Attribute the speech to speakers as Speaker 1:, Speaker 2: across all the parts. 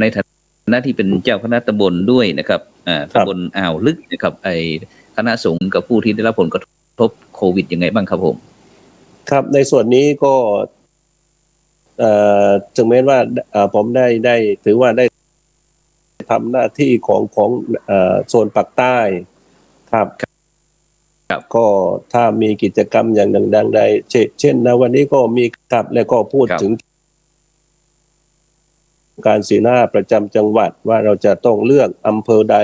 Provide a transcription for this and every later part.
Speaker 1: ในฐานะที่เป็นเจ้าคณะตำบลด้วยนะครับตำบลอ่าวลึกนะครับคณะสงฆ์กับผู้ที่ได้รับผลกระทบโควิดยังไงบ้างครับผม
Speaker 2: ครับในส่วนนี้ก็ถึงแม้ว่าผมได้ถือว่าได้ทำหน้าที่ของโซนปากใต้ครับก็ถ้ามีกิจกรรมอย่างดังใดเช่นนะวันนี้ก็มีครับแล้วก็พูดถึงการสีหน้าประจำจังหวัดว่าเราจะต้องเลือกอำเภอใด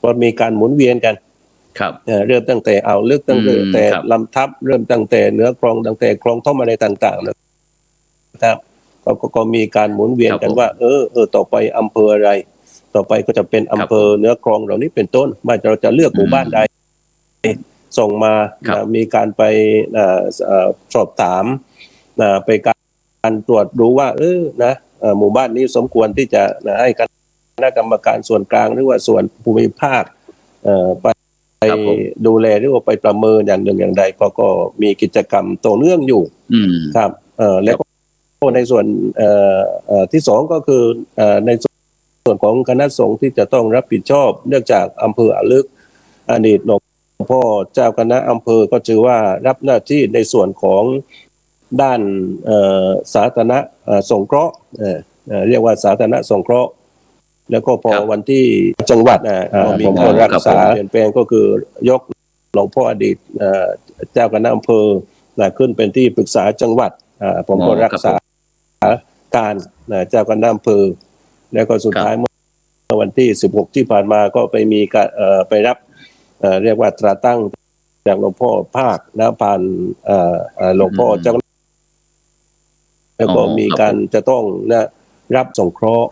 Speaker 2: ก็มีการหมุนเวียนกัน
Speaker 1: ครับ
Speaker 2: เริ่มตั้งแต่อ่าวลึกตั้งแต่ลำทับเริ่มตั้งแต่เหนือคลองตั้งแต่คลองท่อมอะไรต่างๆนะครับก็มีการหมุนเวียนกันว่าต่อไปอำเภออะไรต่อไปก็จะเป็นอำเภอเหนือคลองเหล่านี้เป็นต้นว่าเราจะเลือกหมู่บ้านใดส่งมามีการไปสอบถามไปการตรวจดูว่าหมู่บ้านนี้สมควรที่จะให้คณะกรรมการส่วนกลางหรือว่าส่วนภูมิภาคไปดูแลหรือว่าไปประเมินอย่างหนึ่งอย่างใดก็มีกิจกรรมต่อเนื่องอยู่ครับแล้วก็ในส่วนที่สองก็คือในส่วนของคณะสงฆ์ที่จะต้องรับผิดชอบเนื่องจากอำเภออ่าวลึกอดีตหลวงพ่อเจ้าคณะอำเภอก็ถือว่ารับหน้าที่ในส่วนของด้านสาธารณสงเคราะห์เรียกว่าสาธารณสงเคราะห์แล้วก็พอวันที่จังหวัดมีการรักษาเปลี่ยนแปลงก็คือยกหลวงพ่ออดีตเจ้าคณะอำเภอขึ้นเป็นที่ปรึกษาจังหวัดผมก็รักษาการเจ้าคณะอำเภอแล้วก็สุดท้ายเมื่อวันที่16ที่ผ่านมาก็ไปมีการไปรับเรียกว่าตราตั้งจากหลวงพ่อภาคนะผ่านหลวงพ่อเจ้าแล้วก็มีการจะต้องรับสงเคราะห์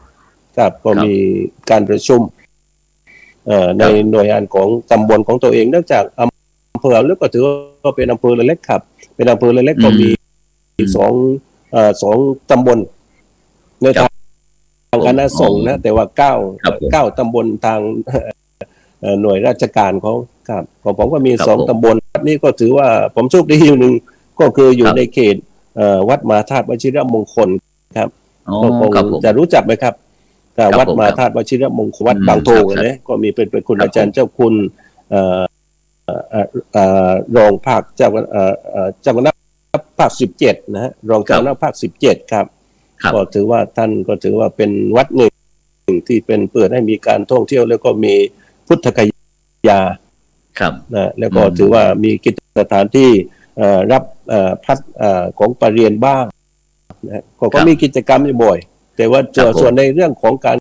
Speaker 2: ครับก็มีการประชุมในหน่วยงานของตำบลของตัวเองเนื่องจากอำเภอลึกก็ถือว่าเป็นอำเภอเล็กครับเป็นอำเภอเล็กก็มีสองตำบลในทางคณะสงฆ์นะแต่ว่าเก้าตำบลทางหน่วยราชการเขาครับของผมก็มี2ตำบลนี่ก็ถือว่าผมโชคดีอยู่หนึ่งก็คืออยู่ในเขตวัดมหาธาตุวชิรมงคลครับก็คงจะรู้จักไหมครับวัดมหาธาตุวชิรมงคลวัดบางโทงนะก็มีเป็นคุณอาจารย์เจ้าคุณรองภาคเจ้าคณะภาค17นะฮะรองเจ้าคณะภาค17ครับก็ถือว่าท่านก็ถือว่าเป็นวัดหนึ่งที่เป็นเปิดให้มีการท่องเที่ยวแล้วก็มีพุทธคยาครับแล้วก็ถือว่ามีกิจสถานที่รับพัดของปรริญญาบ้างนะก็มีกิจกรรมบ่อยแต่ว่าส่วนในเรื่องของการ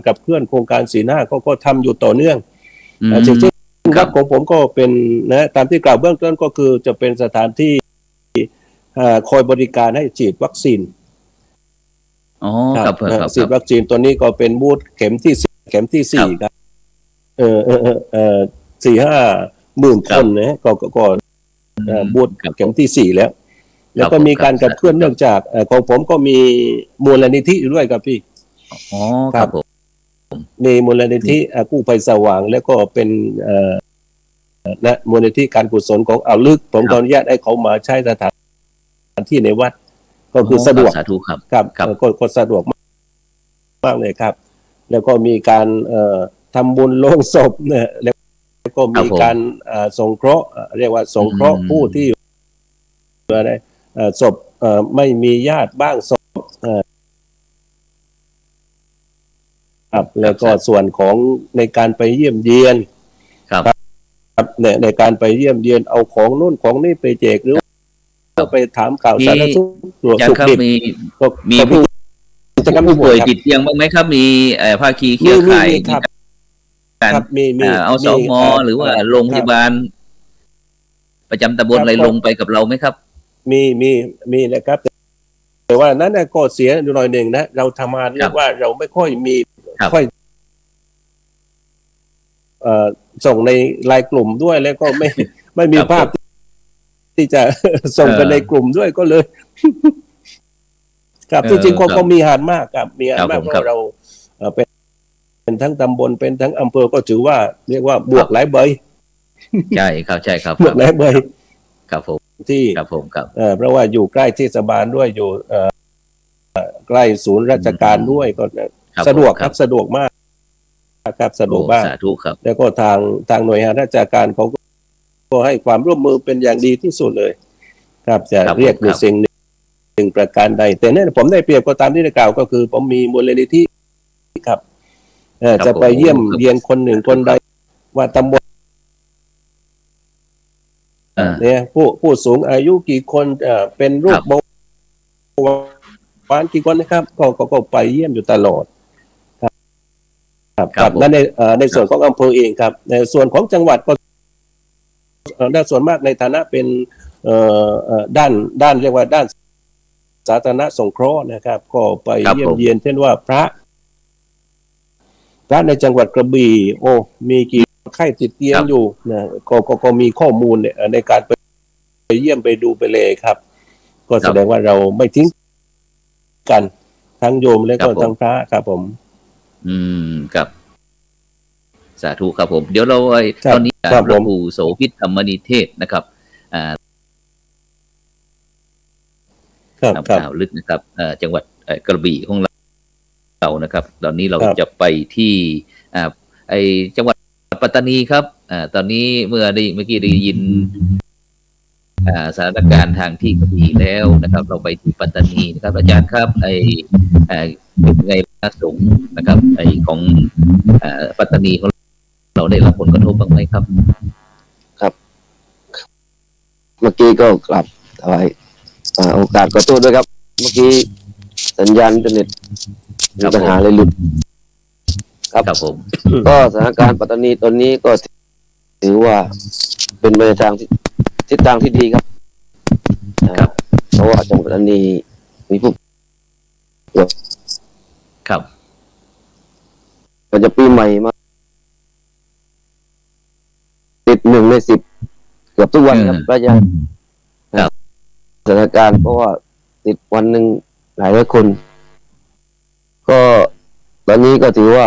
Speaker 2: กับเพื่อนโครงการสีหน้าก็ทำอยู่ต่อเนื่องจริงๆวัดของผมก็เป็นนะตามที่กล่าวเบื้องต้นก็คือจะเป็นสถานที่คอยบริการให้ฉีดวัคซีนฉีดวัคซีนตัวนี้ก็เป็นบูธเข็มที่4ครับ4-5 หมื่นคนนะก็บูธเข็มที่4แล้วก็มีการกับเพื่อนเนื่องจากของผมก็มีมูลนิธิด้วยครับพี่
Speaker 1: ครับผม
Speaker 2: มีมูลนิธิกู้ภัยสว่างแล้วก็เป็นและมูลนิธิการกุศลของอ่าวลึกผมขออนุญาตให้เขามาใช้สถานที่ในวัดก็คือสะดวกครับก็สะดวกมากเลยครับแล้วก็มีการทำบุญโลงศพเนี่ยแล้วก็มีการสงเคราะห์เรียกว่าสงเคราะห์ผู้ที่อะไรศพไม่มีญาติบ้างศพครับแล้วก็ส่วนของในการไปเยี่ยมเยียนครับในการไปเยี่ยมเยียนเอาของนู่นของนี่ไปแจกหรือไปถามข่าวสารสุขดิบ
Speaker 1: มีผู้ป่วยติดเตียงบ้างไหมครับมีภาคีเครือข่าย
Speaker 2: ครับมี
Speaker 1: เอาสม.หรือว่าโรงพยาบาลประจำตำบลอะไรลงไปกับเราไหมครับ
Speaker 2: มีนะครับแต่ว่านั้นก็เสียหน่อยหนึ่งนะเราทำงานเรียกว่าเราไม่ค่อยมีค่อยส่งในไลน์กลุ่มด้วยแล้วก็ไม่มีภาพที่จะส่งกันในกลุ่มด้วยก็เลยครับที่จริงก็มีหาดมากครับมีหาดมากเพราะเราเป็นทั้งตำบลเป็นทั้งอำเภอก็ถือว่าเรียกว่าบวกหลายใบ
Speaker 1: ใช่ครับ
Speaker 2: บวกหลายใบ
Speaker 1: ครับผม
Speaker 2: ที่
Speaker 1: ครับผมครับ
Speaker 2: เพราะว่าอยู่ใกล้เทศบาลด้วยอยู่ใ กล้ศูนย์ราชการด้วยก็สะดวกครับสะดวกมากครับสะดวกมาก
Speaker 1: สาธุครับ
Speaker 2: แล้วก็ทางหน่วยงานราชการเขาก็ให้ความร่วมมือเป็นอย่างดีที่สุดเลยครับจะเรียกในสิ่งหนึ่งประการใดแต่เนี่ยผมได้เปรียบก็ตามที่ได้กล่าวก็คือผมมีมูลนิธิครับจะไปเยี่ยมเยียนคนหนึ่งคนใดว่าตำบลเนี่ยผู้สูงอายุกี่คนเป็นโรคเบาหวานกี่คนนะครับก็ไปเยี่ยมอยู่ตลอดครับและในส่วนของอำเภอเองครับในส่วนของจังหวัดก็ได้ส่วนมากในฐานะเป็นด้านเรียกว่าด้านสาธารณสงเคราะห์นะครับก็ไปเยี่ยมเยียนเช่นว่าพระในจังหวัดกระบี่มีกี่ไข้ติดเตียงอยู่นะก็มีข้อมูลเนี่ยในการไปเยี่ยมไปดูไปเลยครับก็แสดงว่าเราไม่ทิ้งกันทั้งโยมและก็ทั้งพระครับผม
Speaker 1: ครับสาธุครับผมเดี๋ยวเราตอนนี้หลวงปู่โสภิตธรรมนิเทศนะครับข่าวลึกนะครับจังหวัดกระบี่ของเรานะครับตอนนี้เราจะไปที่จังหวัดปัตตานีครับตอนนี้เมื่อกี้ได้ยินสถานการณ์ทางที่กระบี่แล้วนะครับเราไปที่ปัตตานีนะครับอาจารย์ครับเป็นไงพระสงฆ์นะครับของปัตตานีของเราได้รับผลกระทบบ้างไหมครับ
Speaker 3: ครับเมื่อกี้ก็กลับถวายโอกาสขอโทษด้วยครับเมื่อกี้สัญญาณอินเทอร์เน็ตมีปัญหาเลยหลุด
Speaker 1: ครับผม
Speaker 3: ก็สถานการณ์ปัตตานีตอนนี้ก็ถือว่าเป็นไปในทางทิศทางที่ดีครับเพราะว่าจังหวัดปัตตานีมีผู้
Speaker 1: ครับ
Speaker 3: ก็จะปีใหม่มาติด1 ใน 10เกือบทุกวันครับพระอาจารย์สถานการณ์เพราะว่าติดวันหนึ่งหลายร้อยคนก็ตอนนี้ก็ถือว่า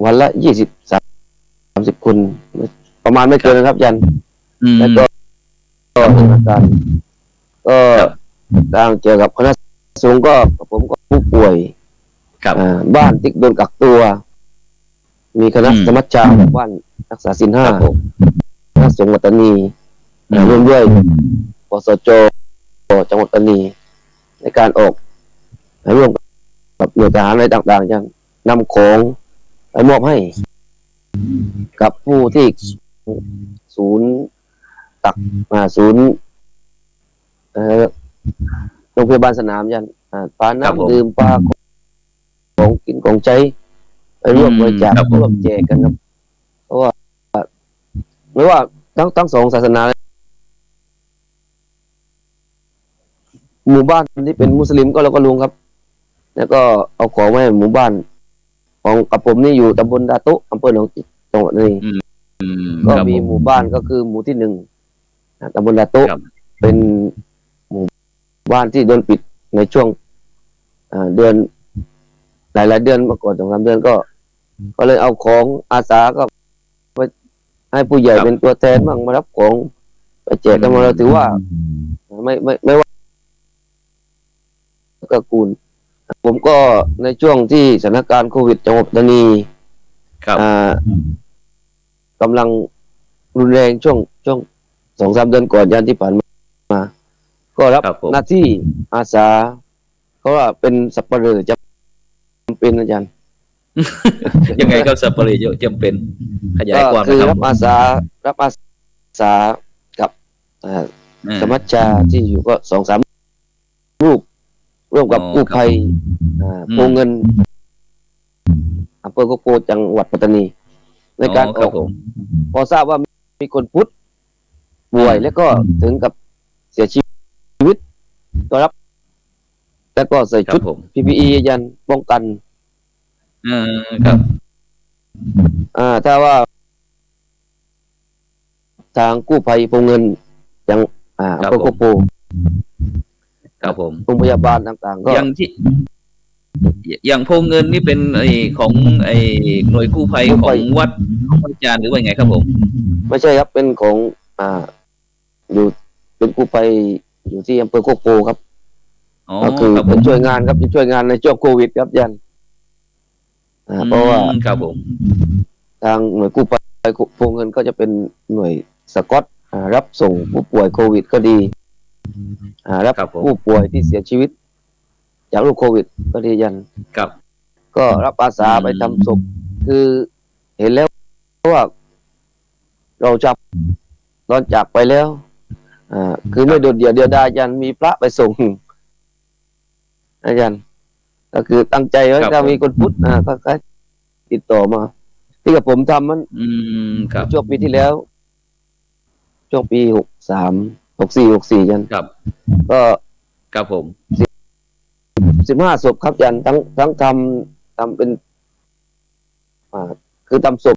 Speaker 3: วันละ20-30 คนประมาณไม่เกินนะครับยันแล้วก็สถานการณ์ก็ทางเกี่ยวกับคณะสงฆ์ก็ผมก็ผู้ป่วยบ้านที่โดนกักตัวมีคณะสมัชชาบ้านรักษาศีล 5คณะสงฆ์ปัตตานีร่วมด้วยปสจ.จังหวัดปัตตานีในการออกร่วมกับหน่วยทหารอะไรต่างๆจะนำของไปมอบให้กับผู้ที่ศูนย์ตักศูนย์โรงพยาบาลสนามยันปลาน้ำดื่มปลาของกินของใช้ไปร่วมบริจาคร่วมแจกกันครับเพราะว่าไม่ว่าทั้งสองศาสนาหมู่บ้านที่เป็นมุสลิมก็เราก็ลุงครับแล้วก็เอาของไว้หมู่บ้านของกับผมนี่อยู่ตำบลดาตุอำเภอหนองจิกจังหวัดนี้ก็มีหมู่บ้านก็คือหมู่ที่1ตำบลดาตุเป็นหมู่บ้านที่โดนปิดในช่วงเดือนหลายๆเดือนมาก่อน2-3 เดือนก็เลยเอาของอาสาก็ไปให้ผู้ใหญ่เป็นตัวแทนบ้างมารับของไปแจกกันมาเราถือว่าไม่ว่าก็กูลผมก็ในช่วงที่สถานการณ์โควิดจังหวัดปัตตานีกำลังรุนแรงช่วง 2-3 เดือนก่อนยันที่ผ่านมาก็รับหน้าที่อาสาเขาว่าเป็นสัปเหร่อจำเป็นอาจารย์
Speaker 1: ยังไงก็สัปเหร่อจำเป็นขยายความ
Speaker 3: คือรับอาสากับสมัชชาที่อยู่ก็ 2-3 รูปร่วมกับกู้ภัยโพเงินอำเภอโคโปจังหวัดปัตตานีในการออกพอทราบว่ามีคนพุทธป่วยแล้วก็ถึงกับเสียชีวิตก็รับแล้วก็ใส่ชุด PPE ยันป้องกัน
Speaker 1: ครับ
Speaker 3: ถ้าว่าทางกู้ภัยโพเงินจังอำเภอโคโป
Speaker 1: ครับผม
Speaker 3: โรงพยาบาลต่างๆก็
Speaker 1: อย่างโพเงินนี่เป็นของหน่วยกู้ภัยของวัดของอาจารย์หรือว่าไงครับผม
Speaker 3: ไม่ใช่ครับเป็นของอยู่เป็นกู้ภัยอยู่ที่อำเภอโคกโพครับ
Speaker 1: อ๋อ
Speaker 3: ก็คือ
Speaker 1: ครับผ
Speaker 3: จะ
Speaker 1: ม
Speaker 3: ช่วยงานครับจะช่วยงานในช่วงโควิดครับยันเพราะว่า
Speaker 1: ครับผม
Speaker 3: ทางหน่วยกู้ภัยโพเงินก็จะเป็นหน่วยสกอตรับส่งผู้ป่วยโควิดก็ดีรับ
Speaker 1: ครับผม
Speaker 3: ผู้ป่วยที่เสียชีวิตจากโรคโควิดก็ดียัน
Speaker 1: ครับ
Speaker 3: ก็รับอาสาไปทำศพคือเห็นแล้วว่าเราจับตอนจากไปแล้วคือไม่โดดเดี่ยวเดียวดายยันมีพระไปส่งอาจารย์ก็คือตั้งใจไว้
Speaker 1: ครับ
Speaker 3: ถ้ามี
Speaker 1: ผม
Speaker 3: คนพุทธก็ติดต่อมาที่กับผมทำมัน
Speaker 1: ครับ
Speaker 3: ช่วงปีที่แล้วช่วงปี63 64 64ยัน
Speaker 1: ครับ
Speaker 3: ก็
Speaker 1: ครับผม
Speaker 3: 15 ศพครับยันทั้งทำเป็นคือทำศพ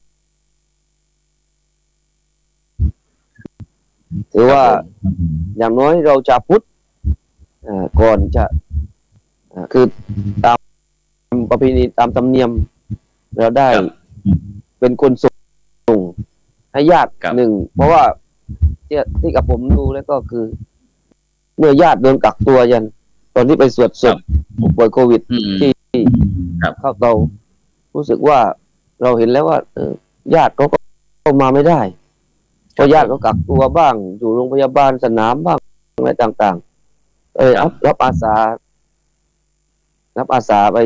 Speaker 3: ถือว่า
Speaker 1: ครับผม
Speaker 3: อย่างน้อยเราจะพุทธก่อนจะคือตามประเพณีตามธรรมเนียมเราได้
Speaker 1: ครับ
Speaker 3: เป็นคนส่งให้ญาติ
Speaker 1: ครับ
Speaker 3: หนึ่งเพราะว่าที่กับผมดูแล้วก็คือ เมื่อญาติโดนกักตัวยัน ตอนที่ไปสวดศพผู้ป่วยโควิด ที่
Speaker 1: ครับ
Speaker 3: เข้าเตารู้สึกว่าเราเห็นแล้วว่าญาติเขาก็เข้ามาไม่ได้เพราะญาติเขากักตัวบ้าง อยู่โรงพยาบาลสนามบ้างอะไรต่างๆรับอาสาไป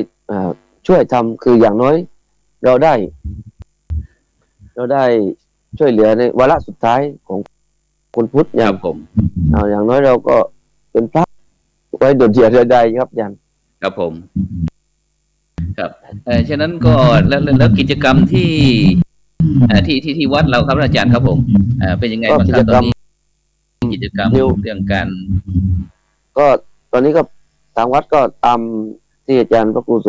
Speaker 3: ช่วยทำคืออย่างน้อย เราได้ช่วยเหลือในวาระสุดท้ายของคนพุทธอ
Speaker 1: ค
Speaker 3: ย่า
Speaker 1: รั
Speaker 3: ง
Speaker 1: บผม
Speaker 3: อย่างน้อยเราก็เป็นพระไว้โดดเดี่ยวใดๆครับยัน
Speaker 1: ครับผม ครับฉะนั้นก็แล้วกิจกรรมที่ที่วัดเราครับอาจารย์ครับผมเป็นยังไงบ้างครับตอนนี้กิจกรรมเรื่องการ
Speaker 3: ก็ตอนนี้ก็ทางวัดก็ตามที่อาจารย์พระครูโส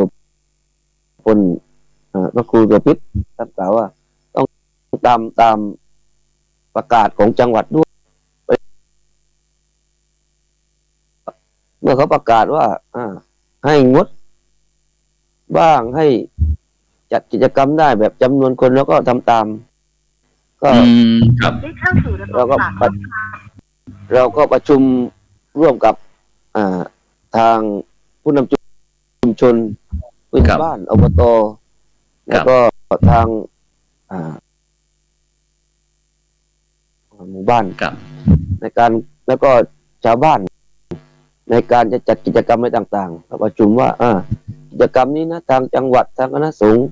Speaker 3: พลพระครูโสภิตท่านกล่าวว่าต้องตามประกาศของจังหวัดด้วยเมื่อเขาประกาศว่าให้งดบ้างให้จัดกิจกรรมได้แบบจำนวนคนแล้วก็ทำตามก็
Speaker 1: ครับ
Speaker 4: ได้เข้าสู่ระบบ
Speaker 3: เราก็
Speaker 4: ฝาก
Speaker 3: ประชุมร่วมกับทางผู้นำชุมชนผู้ใหญ่บ้านอบตแล้วก็ทางหมู่บ้าน
Speaker 1: ครับ
Speaker 3: ในการแล้วก็ชาวบ้าน ในการจะจัดกิจกรรมอะไรต่างๆเราประชุมว่ากิจกรรมนี้นะทางจังหวัดทางคณะสงฆ์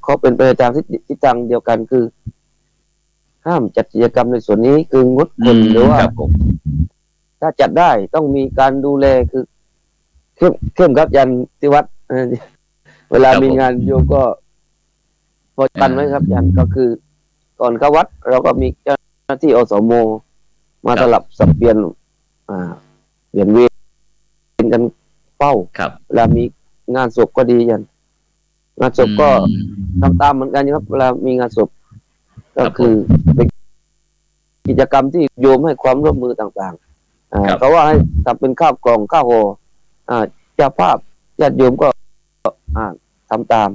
Speaker 3: เขาเป็นไปในทางทิศทางเดียวกันคือ ห้ามจัดกิจกรรมในส่วนนี้คืองดคนหรือว่า
Speaker 1: ครับผม
Speaker 3: ถ้าจัดได้ต้องมีการดูแลคือเข้มครับยันที่วัดเวลามีงานโยมก็พอกันไว้ครับยันก็คือ ก่อนเข้าวัด เราก็มีเจ้าหน้าที่อสมมาสลับสับเปลี่ยนเปลี่ยนเวรกันเฝ้า
Speaker 1: ครับ
Speaker 3: เวลามีงานศพก็ดียันงานศพก็ทำตามเหมือนกันครับเวลามีงานศพก็คือเป็นกิจกรรมที่โยมให้ความร่วมมือต่างๆเขาว่าให้ทำเป็นข้าวกล่องข้าวห่อเจ้าภาพญาติโยมก็ทำตาม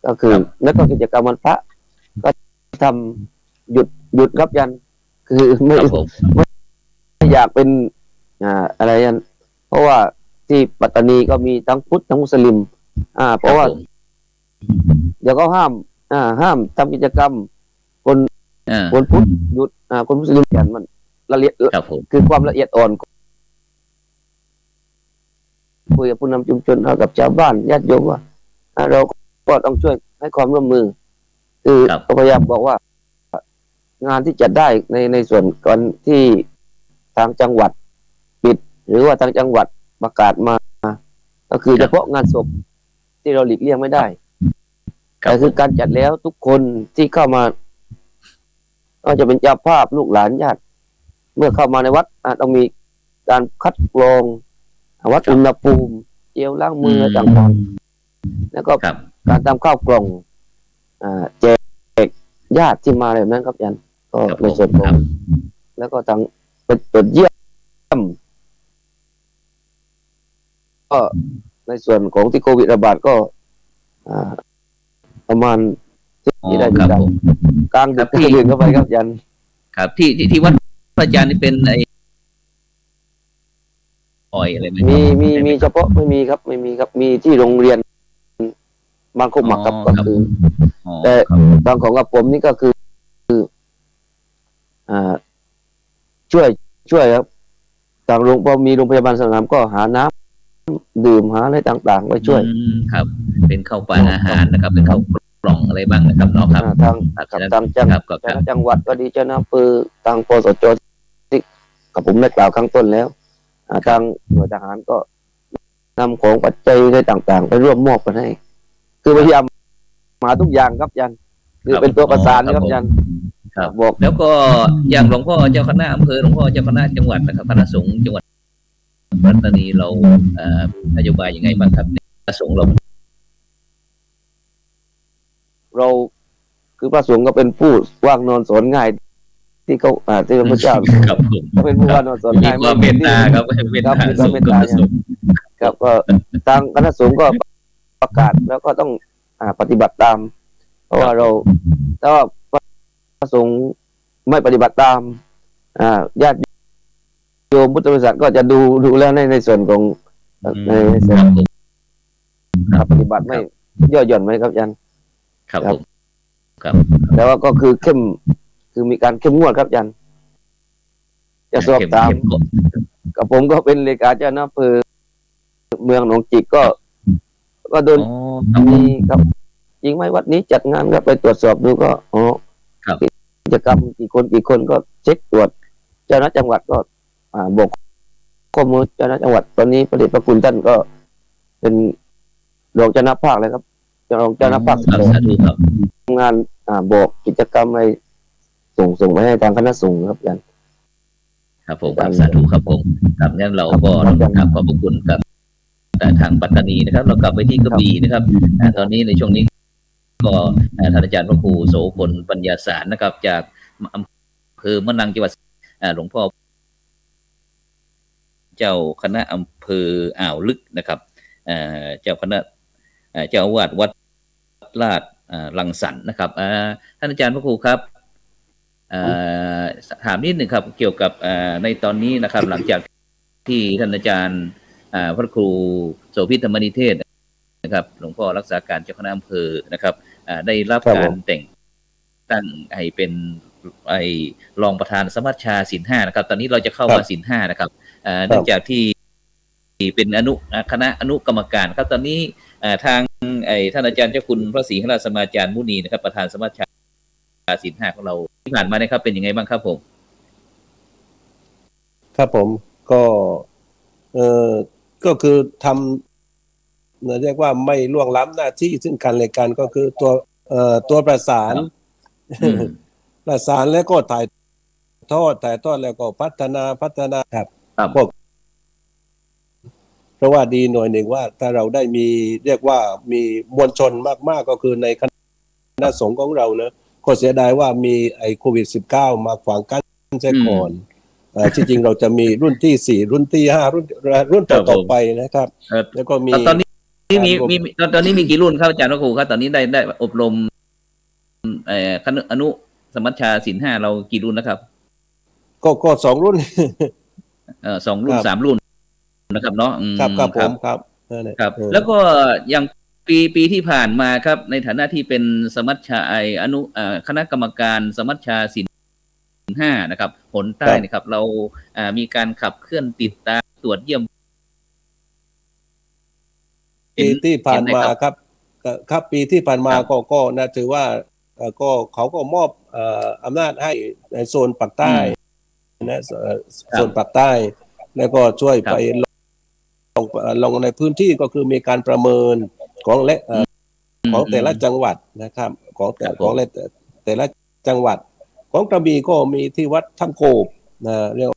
Speaker 3: ก็คือแล้วก็กิจกรรมวันพระก็ทำหยุดครับยัน คือไม่อยากเป็นอะไรยันเพราะว่าที่ปัตตานีก็มีทั้งพุทธทั้งมุสลิมเพราะว่าเดี๋ยวก็ห้ามทำกิจกรรมคนพุทธหยุดคนมุสลิมกันมันละเอียดคือความละเอียดอ่อนคุยกับผู้นำชุมชนกับชาวบ้านญาติโยมว่าเราก็ต้องช่วยให้ความร่วมมือคือพยายามบอกว่างานที่จัดได้ในส่วนก่อนที่ทางจังหวัดปิด หรือว่าทางจังหวัดประกาศมาก็คือเฉพาะงานศพที่เราหลีกเลี่ยงไม่ได้แต่คือการจัดแล้วทุกคนที่เข้ามาก็จะเป็นเจ้าภาพลูกหลานญาติเมื่อเข้ามาในวัดต้องมีการคัดกรองวัดอุณหภูมิเจลล้างมือต่างๆแล้วก็การทำข้าวกล่องแจกญาติที่มาแบบนั้นครับยันก็ในส่วนของแล้วก็ทางเป็นตรวจเยี่ยมก็ในส่วนของที่โควิดระบาดก็ประมาณที่ได้กลางดึกดื่นเข้าไปครับยัน
Speaker 1: ครับที่วัดพระอาจารย์นี่เป็น อยอะไรไหม
Speaker 3: มีเฉพาะไม่มีครับมีที่โรงเรียนบางโคกหมักครับก็คือแต่บางของกับผมนี่ก็คือช่วยครับทางพอมีโรงพยาบาลสนามก็หาน้ำดื่มหาอะไรต่างๆไว้ช่วย
Speaker 1: ครับ เป็นข้าวปลาอาหารนะครับเป็นข้าวกล่องอะไรบ้างนะครับเนาะครับ
Speaker 3: ทางจังหวัดก็ดีเจ้าหน้าที่ทางปสจที่กับผมได้กล่าวข้างต้นแล้วทางหน่วยทหารก็นำของปัจจัยอะไรต่างๆไปร่วมมอบกันให้คือพยายามมาทุกอย่างครับยันคือเป็นตัวประสานครับยัน
Speaker 1: บอกแล้วก็อย่างหลวงพ่อเจ้าคณะอำเภอหลวงพ่อเจ้าคณะจังหวัดนะครับคณะสงฆ์จังหวัดปัตตานีเรานโยบายยังไงบ้างครับคณะสงฆ์
Speaker 3: เราคือพระสงฆ์ก็เป็นผู้ว่างนอนสอนง่ายที่เขาที่พระพุทธเจ้าก็เป็นผู้ว่างนอนสอนง่าย
Speaker 1: มีเมตตาครับเมตตา
Speaker 3: ครับก็ทางคณะสงฆ์ก็ประกาศแล้วก็ต้องปฏิบัติตามเพราะว่าถ้าพระสงฆ์ไม่ปฏิบัติตามญาติโยมพุทธบริษัทก็จะดูแลในส่วนของในส่วนปฏิบัติไม่ย่อหย่อนไหมครับยัน
Speaker 1: ครับ
Speaker 3: แต่ว่าก็คือคือมีการเข้มงวดครับยันจะสอบถามกับผมก็เป็นเลขาเจ้าหน้าอำเภอเมืองหนองจิกก็โดนมีครับจริงไหมวัดนี้จัดงานก็ไปตรวจสอบดูก็กิจกรรมกี่คนก็เช็คตรวจเจ้าหน้าจังหวัดก็บอกข้อมูลเจ้าหน้าจังหวัดตอนนี้พระเดชพระคุณท่านก็เป็นรองเจ้าหน้าภาคเลยครับรองเจ้าหน้าภาคทำงานบอกกิจกรรมอะไรส่งไปให้ทางคณะสงฆ์ครับยัน
Speaker 1: ครับผมสาธุครับผมครับงั้นเราก็ขอบคุณครับทางปัตตานีนะครับเรากลับไปที่กระบี่นะครับตอนนี้ในช่วงนี้ก็ท่านอาจารย์พระครูโสพลปัญญาสารนะครับจากอำเภอมะนังจังหวัดหลวงพ่อเจ้าคณะอำเภออ่าวลึกนะครับเจ้าคณะเจ้าอาวาสวัดลาดลังสรรค์นะครับท่านอาจารย์พระครูครับถามนิดหนึ่งครับเกี่ยวกับในตอนนี้นะครับหลังจากที่ท่านอาจารย์พระครูโสภิตธรรมนิเทศนะครับหลวงพ่อรักษาการเจ้าคณะอำเภอนะครับได้รับการแต่งตั้งให้เป็นรองประธานสมัชชาศีลห้านะครับตอนนี้เราจะเข้ามาศีลห้านะครับเนื่องจากที่เป็นคณะอนุกรรมการครับตอนนี้ทางท่านอาจารย์เจ้าคุณพระศรีหราชสมาจารย์มุนีนะครับประธานสมัชชาศีลห้าของเราที่ผ่านมานะครับเป็นยังไงบ้างครับผม
Speaker 2: ครับผมก็คือทำเรียกว่าไม่ล่วงล้ำหน้าที่ซึ่งกันและกันก็คือตัวประสานแล้วก็ถ่ายทอดแล้วก็พัฒนาครับพวกเพราะว่าดีหน่อยหนึ่งว่าถ้าเราได้มีเรียกว่ามีมวลชนมากๆก็คือในคณะสงฆ์ของเรานะก็เสียดายว่ามีโควิด-19 มาขวางกั้นเสียก่อนที่จริงเราจะมีรุ่นที่4รุ่นที่5รุ่นต่อไปนะครับแล้วก็มี
Speaker 1: ตอนนี้ตอนนี้มีกี่รุ่นครับอาจารย์พระครูครับตอนนี้ได้อบรมคณะอนุสมัชชาศีลห้าเรากี่รุ่นนะครับ
Speaker 2: ก็2รุ่น
Speaker 1: 2รุ่น3รุ่นนะครับเนาะ
Speaker 2: ครับผมครับ
Speaker 1: แล้วก็อย่างปีที่ผ่านมาครับในฐานะที่เป็นสมัชชาคณะกรรมการสมัชชาศีลห้านะครับหนใต้นะครับเรามีการขับเคลื่อนติดตามตรวจเยี่ยม
Speaker 2: ปีที่ผ่านมาครับปีที่ผ่านมาก็นะถือว่าก็เขาก็มอบอำนาจให้ในโซนปากใต้นะโซนปากใต้แล้วก็ช่วยไปลงในพื้นที่ก็คือมีการประเมินของแต่ละจังหวัดนะครับของแต่ละจังหวัดของกระบี่ก็มีที่วัดถ้ำโกบนะเรียก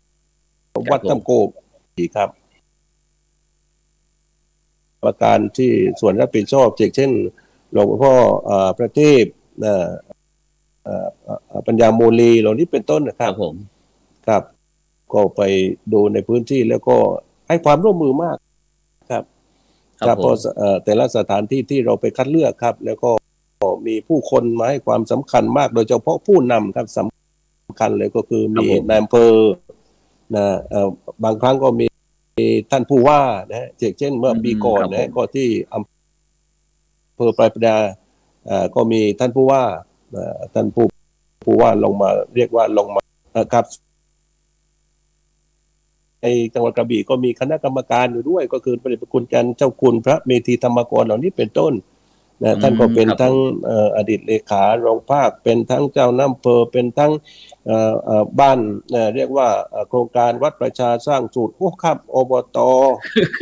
Speaker 2: วัดถ้ำโกบครับประการที่ส่วนรับผิดชอบเช่นหลวงพ่อพระเทพปัญญาโมลีเหล่านี้เป็นต้นนะครับ
Speaker 1: ผม
Speaker 2: ครับก็ไปดูในพื้นที่แล้วก็ให้ความร่วมมือมากครับเพราะแต่ละสถานที่ที่เราไปคัดเลือกครับแล้วก็มีผู้คนมาให้ความสำคัญมากโดยเฉพาะผู้นำครับสำคัญเลยก็คือมีนายอำเภอนะบางครั้งก็มี ท่านผู้ว่านะเช่นเมื่อปีก่อน
Speaker 1: ครับ
Speaker 2: นะ
Speaker 1: ผม
Speaker 2: ก็ที่อำเภอปลายพระยาก็มีท่านผู้ว่าท่านผู้ว่าลงมาเรียกว่าลงมาครับในจังหวัดกระบี่ก็มีคณะกรรมการอยู่ด้วยก็คือพระเดชพระคุณจันทร์เจ้าคุณพระเมธีธรรมกรเหล่านี้เป็นต้นนะท่านก็เป็น
Speaker 1: ครับ
Speaker 2: ทั้งอดีตเลขารองภาคเป็นทั้งเจ้าน้ำอำเภอเป็นทั้งบ้านเรียกว่าโครงการวัดประชาสร้างสูตรโอ้ครับอบต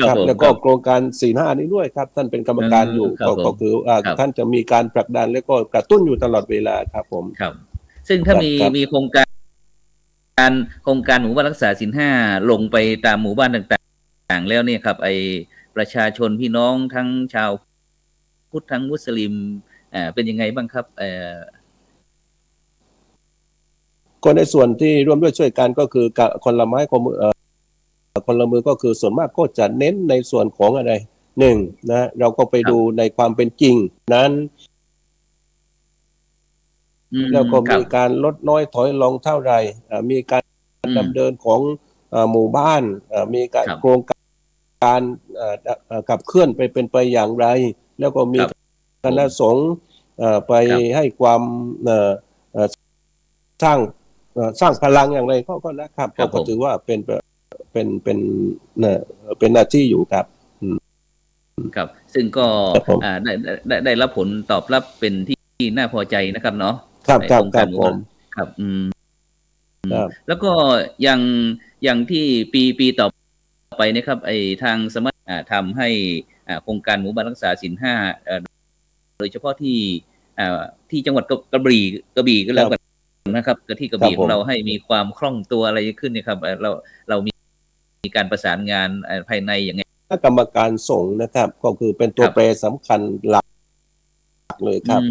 Speaker 1: ครับผม
Speaker 2: แล้วก็โครงการ4-5นี้ด้วยครับท่านเป็นกรรมการอยู่
Speaker 1: ครับผม
Speaker 2: ก็คือ
Speaker 1: ครับ
Speaker 2: ท่านจะมีการผลักดันและก็กระตุ้นอยู่ตลอดเวลาครับผม
Speaker 1: ครับ ซึ่งถ้า
Speaker 2: ครับ
Speaker 1: มี
Speaker 2: ครับ
Speaker 1: มีโครงการหมู่บ้านรักษาศีลห้าลงไปตามหมู่บ้านต่างๆแล้วเนี่ยครับไอประชาชนพี่น้องทั้งชาวพุทธทั้งมุสลิมเป็นยังไงบ้างครับ
Speaker 2: ก็ในส่วนที่ร่วมด้วยช่วยกันก็คือคนละไม้คนละมือก็คือส่วนมากก็จะเน้นในส่วนของอะไรหนึ่งนะเราก็ไปดูในความเป็นจริงนั้นแล้วก็มีการลดน้อยถอยลงเท่าไหร่มีการดำเนินของหมู่บ้านมีการโครงการขับเคลื่อนไปเป็นไปอย่างไรแล้วก็มีคณะสงฆ์ไปให้ความสร้างพลังอย่างไรก็นะครับก็ถือว่าเป็นหน้าที่อยู่ครับ
Speaker 1: ครับซึ่งก็ได้รับผลตอบรับเป็นที่น่าพอใจนะครับเนาะ
Speaker 2: ครับผม
Speaker 1: ครับแล้วก็อย่างที่ปีต่อไปนะครับไอทางสามารถทำให้โครงการหมู่บ้านรักษาศีลห้าโดยเฉพาะที่จังหวัดกระบี่ก็แล้วกันนะครับที่กระบี่ของเราให้มีความคล่องตัวอะไรขึ้นเนี่ยครับเรามีการประสานงานภายในอย่างไง
Speaker 2: กรรมการส่งนะครับก็คือเป็นตัวแปรสำคัญหลักเลยครับ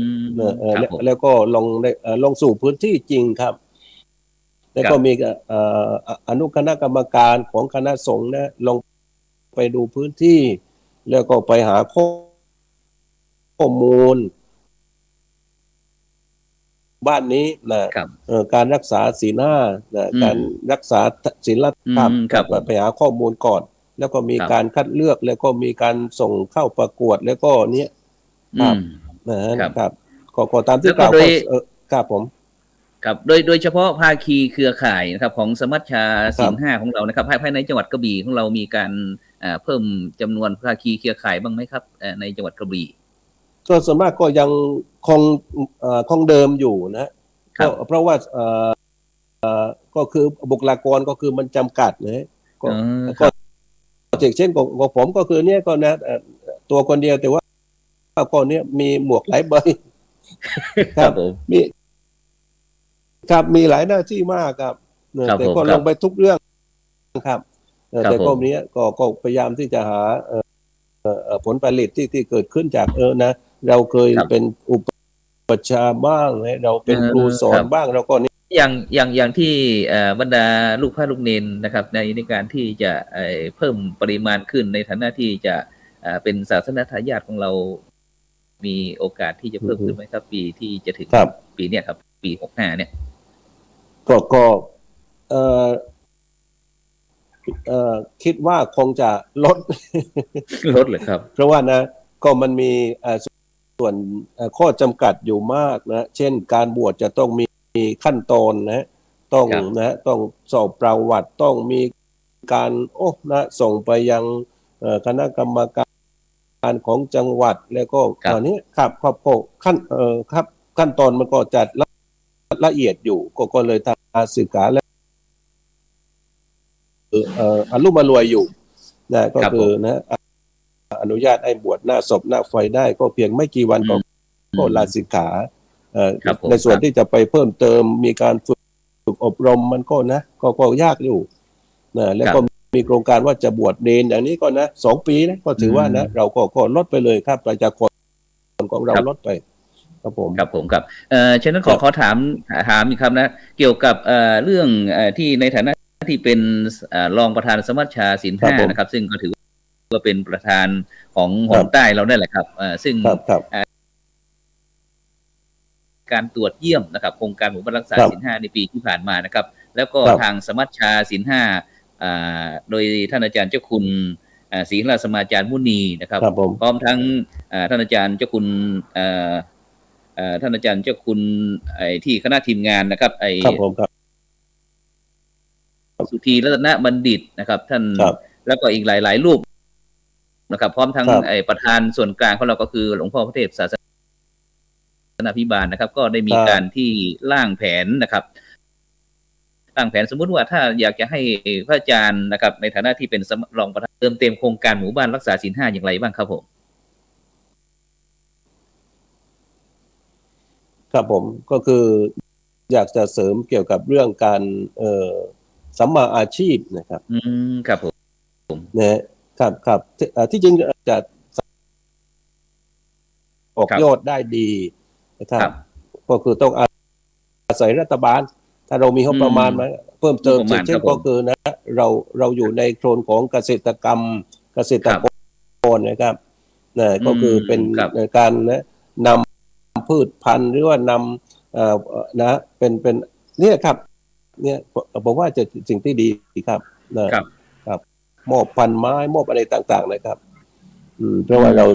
Speaker 2: แล้วก็ลงสู่พื้นที่จริงครับแล้วก็มีอนุคณะกรรมการของคณะสงฆ์นะลงไปดูพื้นที่แล้วก็ไปหาข้อมูลบ้านนี้นะการรักษาศีลห้าการรักษาศีลธรรมไปหาข้อมูลก่อนแล้วก็มีการคัดเลือกแล้วก็มีการส่งเข้าประกวดแล้วก็เนี้ยครับก็ตามที่กล่าวครับผม
Speaker 1: ครับโดยเฉพาะภาคีเครือข่ายนะครับของสมัชชาศีลห้าของเรานะครับภายในจังหวัดกระบี่ของเรามีการเพิ่มจำนวนภาคีเครือข่ายบ้างไหมครับในจังหวัดกระบี่
Speaker 2: ก็ส่วนมากก็ยังคงเดิมอยู่นะเพราะว่าก็คือบุคลากรก็คือมันจำกัดนะก็เช่นของผมก็คือเนี่ยก็นะตัวคนเดียวแต่ว่าคนนี้มีหมวกหลายใบ
Speaker 1: ครับ
Speaker 2: มีหลายหน้าที่มากครับแต่ก็ลงไปทุกเรื่องครับแต่ก็นี้ก็พยายามที่จะหาผลผลิตที่เกิดขึ้นจากนะเราเคยเป็นอุปชาบ้างเราเป็นครูสอนบ้างเราก็นี่
Speaker 1: อย่างที่บรรดาลูกพระลูกเนนนะครับในการที่จะเพิ่มปริมาณขึ้นในฐานะที่จะเป็นศาสนทายาทของเรามีโอกาสที่จะเพิ่มขึ้นไหมครับปีที่จะถึงปีเนี้ยครับปี65เนี่ย
Speaker 2: ก็คิดว่าคงจะลด
Speaker 1: เลยครับ
Speaker 2: เพราะว่านะก็มันมีส่วนข้อจำกัดอยู่มากนะเช่นการบวชจะต้องมีขั้นตอนต้องสอบประวัติต้องมีการส่งไปยังคณะกรรมการของจังหวัดแล้วก็ตอนนี้ครับขั้นตอนมันก็จัดละเอียดอยู่ก็เลยทางสื่อการและอนุมารวยอยู่นะก็คือนะอนุญาตให้บวชหน้าศพหน้าไฟได้ก็เพียงไม่กี่วันก็ลาสิกขาในส่วนที่จะไปเพิ่มเติมมีการฝึกอบรมมันก็นะก็ยากอยู่นะแล้วก็มีโครงการว่าจะบวชเนรอย่างนี้ก็นะ2 ปีนะก็ถือว่านะเราก็ลดไปเลยครับประชากรของเราลดไปครับผม
Speaker 1: ครับฉะนั้นขอถามอีกครับนะเกี่ยวกับเรื่องที่ในฐานะที่เป็นรองประธานสมัชชาศีลห้านะครับซึ่งก็ถือว่าเป็นประธานของหอมใต้เราได้แหละครับซึ่งการตรวจเยี่ยมนะครับโครงการหมู่บ้านรักษาศีลห้าในปีที่ผ่านมานะครับแล้วก็ทางสมัชชาศีลห้า โดยท่านอาจารย์เจ้าคุณศรีราชสมาจารย์มุนีนะครับ
Speaker 2: ครับผม
Speaker 1: พร้อมทั้งท่านอาจารย์เจ้าคุณท่านอาจารย์เจ้าคุณที่คณะทีมงานนะครับ
Speaker 2: ครับผมครับ
Speaker 1: สุธีรัตนบัณฑิตนะครับท่าน
Speaker 2: ครับ
Speaker 1: แล้วก็อีกหลายรูปนะครับพร้อมทั้ง
Speaker 2: ครับ
Speaker 1: ประธานส่วนกลางของเราก็คือหลวงพ่อพระเทพศาสนาภิบาลนะครับ ก็ได้มี
Speaker 2: ครับ
Speaker 1: การที่ร่างแผนนะครับร่างแผนสมมุติว่าถ้าอยากจะให้พระอาจารย์นะครับในฐานะที่เป็นรองประธานเติมเต็มโครงการหมู่บ้านรักษาศีล 5อย่างไรบ้างครับผม
Speaker 2: ครับผมก็คืออยากจะเสริมเกี่ยวกับเรื่องการสัมมาอาชีพนะครับ
Speaker 1: ครับผม
Speaker 2: นะครับครับที่จริงจะออกยอดได้ดีนะครับ
Speaker 1: ครับ
Speaker 2: ก็คือต้องอาศัยรัฐบาล ถ้าเรามีงบประมาณมาเพิ่มเติม
Speaker 1: งบประมาณ
Speaker 2: เช่
Speaker 1: ครั
Speaker 2: น
Speaker 1: บผม
Speaker 2: ก็คือนะเราอยู่ในโครนของเกษตรกรรมเกษตรกรนะครับก็คือเป็น
Speaker 1: ครับ
Speaker 2: การนำพืชพันธุ์หรือว่านำนะเป็นเนี่ยครับเนี่ยผมว่าจะสิ่งที่ดีครับนะครับมอบพันไม้มอบอะไรต่างๆนะครับเพราะว่าเรา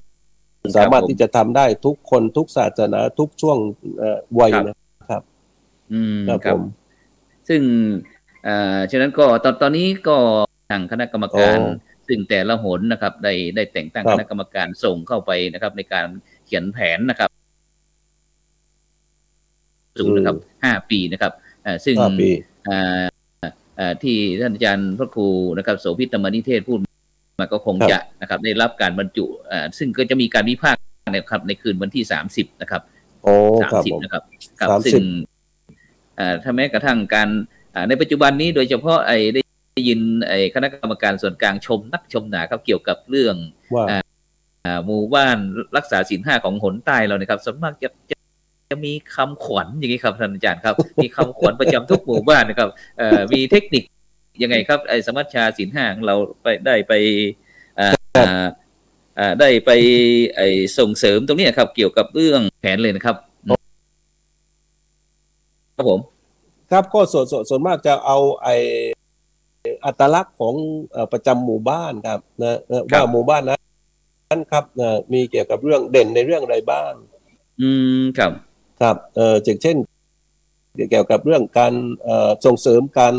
Speaker 2: สามารถที่จะทำได้ทุกคนทุกศาสนาทุกช่วงวัยนะครับครับผม
Speaker 1: ซึ่งฉะนั้นก็ตอนนี้ก็ทางคณะกรรมการซึ่งแต่ละหนนะครับได้แต่งตั้งคณะกรรมการส่งเข้าไปนะครับในการเขียนแผนนะครับสูงนะครับ5 ปีนะครับซึ่งที่ท่านอาจารย์พระครูนะครับโสภิตธรรมนิเทศพูดมาก็คงจะนะครับได้รับการบรรจุซึ่งก็จะมีการวิพากษ์นะครับในคืนวันที่30นะครับ30นะครับซึ่งถ้าแม้กระทั่งการในปัจจุบันนี้โดยเฉพาะได้ยินคณะกรรมการส่วนกลางชมนักชมหนาครับเกี่ยวกับเรื่องหมู่บ้านรักษาศีล 5ของหนใต้เรานะครับส่วนมากจะมีคำขวัญอย่างนี้ครับท่านอาจารย์ครับ มีคำขวัญประจำทุกหมู่บ้านนะครับมีเทคนิคยังไงครับสมัชชาศีล 5ของเราได้ไปส่งเสริมตรงนี้ครับเกี่ยวกับเรื่องแผนเลยนะครับครับผม
Speaker 2: ครับก็ส่วนมากจะเอาอัตลักษณ์ของประจำหมู่บ้านครับนะว่าหมู่บ้านนั้นครับมีเกี่ยวกับเรื่องเด่นในเรื่องอะไรบ้าง
Speaker 1: ครับ
Speaker 2: เช่นเกี่ยวกับเรื่องการส่งเสริมการ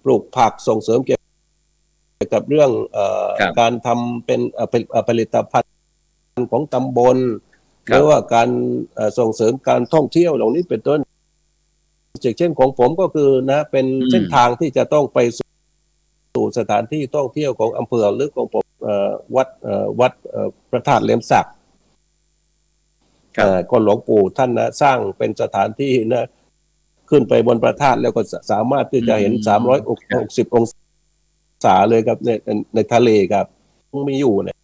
Speaker 2: ปลูกผักส่งเสริมเกี่ยวกับเรื่องการทำเป็นผลิตภัณฑ์ของตำบลหรือว่าการส่งเสริมการท่องเที่ยวเหล่านี้เป็นต้นเช่นของผมก็คือนะเป็นเส้นทางที่จะต้องไปสู่สถานที่ท่องเที่ยวของอำเภอหรือของผมวัดพระธาตุเลียมศักดิ์ก็หลวงปู่ท่านนะสร้างเป็นสถานที่นะขึ้นไปบนพระธาตุแล้วก็สามารถที่จะเห็น360องศาเลยครับในทะเลครับมีอยู่เนี่ย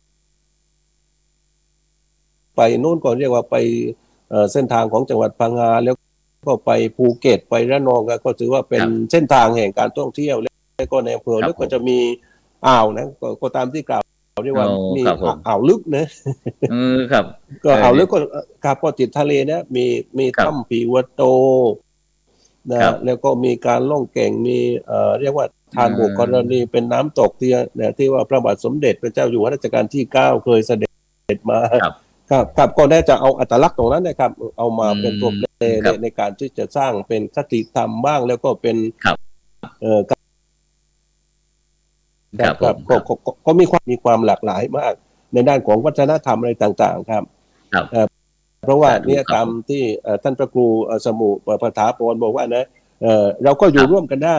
Speaker 2: ไปนู่นก็เรียกว่าไปเส้นทางของจังหวัดพังงาแล้วก็ไปภูเก็ตไประนองก็ถือว่าเป็นเส้นทางแห่งการท่องเที่ยวแล้วก็ในอำเภอแล้วก็จะมีอ่าวนะก็ตามที่กล่าวเรียกว่ามีอ่าวลึกนะครับก็อ่าวลึกก็ครับก็ติดทะเลนะมีถ้ำปีวัดโตนะแล้วก็มีการล่องแก่งมีเรียกว่าทานบุกรณีเป็นน้ำตกที่ว่าพระบาทสมเด็จพระเจ้าอยู่หัวรัชกาลที่9เคยเสด็จมาครับก็ได้จะเอาอัตลักษณ์ตรงนั้นนะครับเอามาเป็นตัวแปรในการที่จะสร้างเป็นคติธรรมบ้างแล้วก็เป็นก็มีความหลากหลายมากในด้านของวัฒนธรรมอะไรต่างๆครับเพราะว่าเนี่ยตามที่ท่านพระครูสมุประถาปรบอกว่านะเราก็อยู่ร่วมกันได้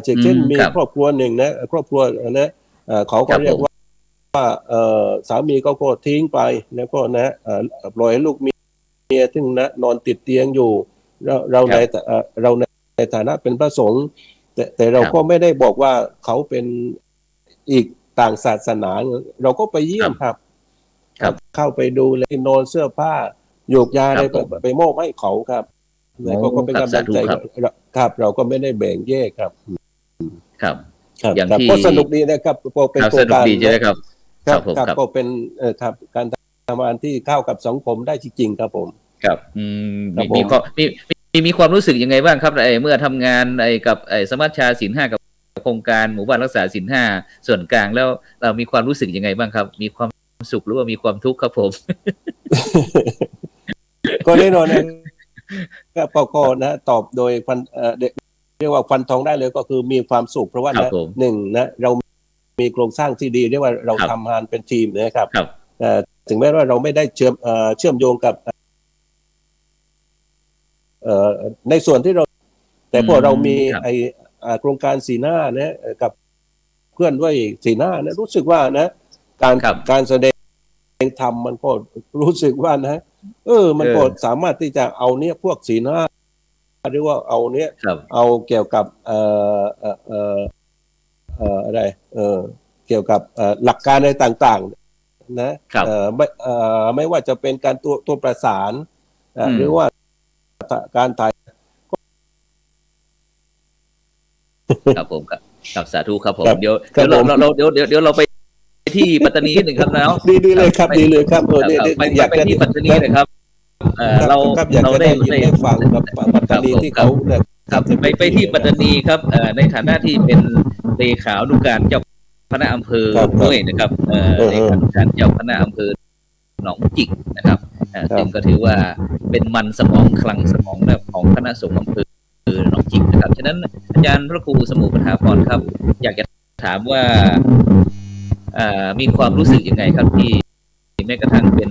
Speaker 2: เช่นมีครอบครัวหนึ่งนะครอบครัวนะเขาก็เรียกว่าสามีก็ทิ้งไปแล้วก็นะปล่อยให้ลูกเมียซึ่งนะนอนติดเตียงอยู่เราในฐานะเป็นพระสงฆ์แต่เราก็ไม่ได้บอกว่าเขาเป็นอีกต่างศาสนาเราก็ไปเยี่ยมครับเข้าไปดูเลยนอนเสื้อผ้าโยกยาอะไรไปมอบให้เขาครับแล้วก็เป็นกำลังใจครับเราก็ไม่ได้แบ่งแยกครับ
Speaker 1: อย่างที่
Speaker 2: ก็สนุกดีนะครับเป็นโครงการ
Speaker 1: ดีใช่ไหมครับ
Speaker 2: ครับก็เป็นครับการทำงานที่เข้ากับสังคมได้จริงๆครับผม
Speaker 1: ครับมีความรู้สึกยังไงบ้างครับเมื่อทำงานกับสมัชชาศีล 5กับ โครงการหมู่บ้านรักษาศีล 5ส่วนกลางแล้วเรามีความรู้สึกยังไงบ้างครับมีความสุขหรือว่ามีความทุกข์ครับผม
Speaker 2: ก็แน่นอนนะครับก็นะตอบโดยเรียกว่าฟันธงได้เลยก็คือมีความสุขเพราะว่า
Speaker 1: ครั
Speaker 2: นะ
Speaker 1: บผม
Speaker 2: หนึ่งนะเรามีโครงสร้างที่ดีเรียกว่าเรา
Speaker 1: ครับ
Speaker 2: ทำงานเป็นทีมนะครับ
Speaker 1: ครับ
Speaker 2: ถึงแม้ว่าเราไม่ได้เชื่อมโยงกับในส่วนที่เราแต่พวกเรามี
Speaker 1: ครับ
Speaker 2: โครงการสีหน้านะกับเพื่อนด้วยสีหน้านะรู้สึกว่านะการแสดงธรรมมันก็รู้สึกว่านะมันก็สามารถที่จะเอาเนี่ยพวกสีหน้าหรือว่าเอาเนี่ย
Speaker 1: ครับ
Speaker 2: เอาเกี่ยวกับอะไรเกี่ยวกับหลักการอะไรต่างๆนะครับไม่ว่าจะเป็นการตัวประสานหรือว่าการถ่าย
Speaker 1: ครับผมครับสาธุครับผม
Speaker 2: ครับ
Speaker 1: เดี๋ยว
Speaker 2: ครับ
Speaker 1: เราไปที่ปัตตานีนิดหนึ่งครับแล้ว
Speaker 2: ดีเลยครับดีเลยครับ
Speaker 1: ไปที่ปัตตานีเลยครับเรา
Speaker 2: อยาก
Speaker 1: เรา
Speaker 2: จะ
Speaker 1: ได้
Speaker 2: ได้ฟังกับปัตตานีที่เขาเนี่ย
Speaker 1: ครับไปที่ปัตตานีครับในฐานะที่เป็นเลขานุการเจ้าคณะอำเภอด้วยนะครับเลขานุการเจ้าคณะอำเภอหนองจิกนะครับซึ่งก็ถือว่าเป็นมันสมองคลังสมองของคณะสงฆ์อำเภอหนองจิกนะครับฉะนั้นอาจารย์พระครูสมุปัฏฐาพรครับอยากจะถามว่ามีความรู้สึกยังไงครับที่แม้กระทั่งเป็น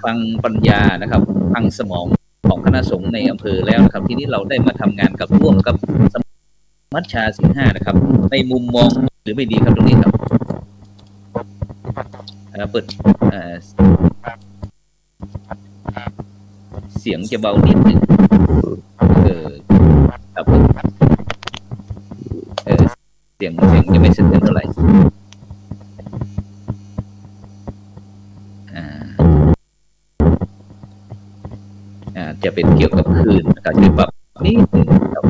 Speaker 1: ฟังปัญญานะครับฟังสมองของคณะสงฆ์ในอำเภอแล้วนะครับทีนี้เราได้มาทำงานกับร่วมกับสมัชชาศีล 5นะครับในมุมมองหรือไม่ดีครับตรงนี้ครับเปิดเสียงจะเบานิดหนึ่งครับผมเสียงจะไม่เสถียรเท่าไหร่จะเป็นเกี่ยวกับคลื่นนะครับช่วยปรับนิดนึงครับ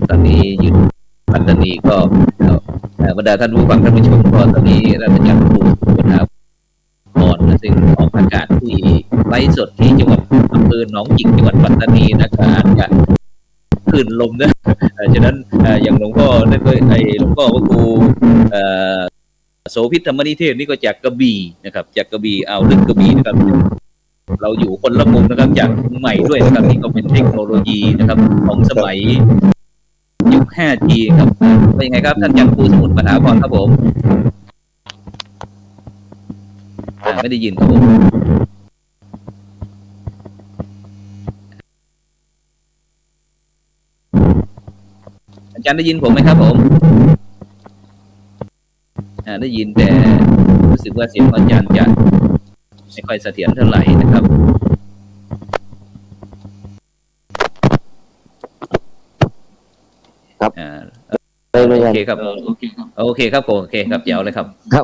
Speaker 1: ตอนนี้อยู่ปัตตานีก็บรรดาท่านผู้ฟังท่านผู้ชมก็ตอนนี้เราจะจัดผู้ปัญหาพรซึ่งออกอากาศที่ไลฟ์สดที่จังหวัดอำเภอหนองจิกจังหวัดปัตตานีนะครับอาจจะคลื่นลมนะฉะนั้นอย่างหลวงพ่อได้เคยหลวงพ่อพระครูโสภิตธรรมนิเทศนี่ก็จากกระบี่นะครับจากกระบี่อ่าวลึกกระบี่นะครับเราอยู่คนละมุมนะครับจากใหม่ด้วยนะครับนี่ก็เป็นเทคโนโลยีนะครับของสมัยยุค 5G ครับเป็นยังไงครับท่านอาจารย์ครูสมุปัฏฐาพรครับผมไม่ได้ยินครับผมอาจารย์ได้ยินผมไหมครับผมได้ยินแต่รู้สึกว่าเสียงอาจารย์จะไม่ค่อยเสถียรเท่าไหร่นะครับ
Speaker 3: ครับ
Speaker 1: โอเคครับโอเคครับผมโอเคครับเดี๋ยวเลยครับ
Speaker 3: ครับ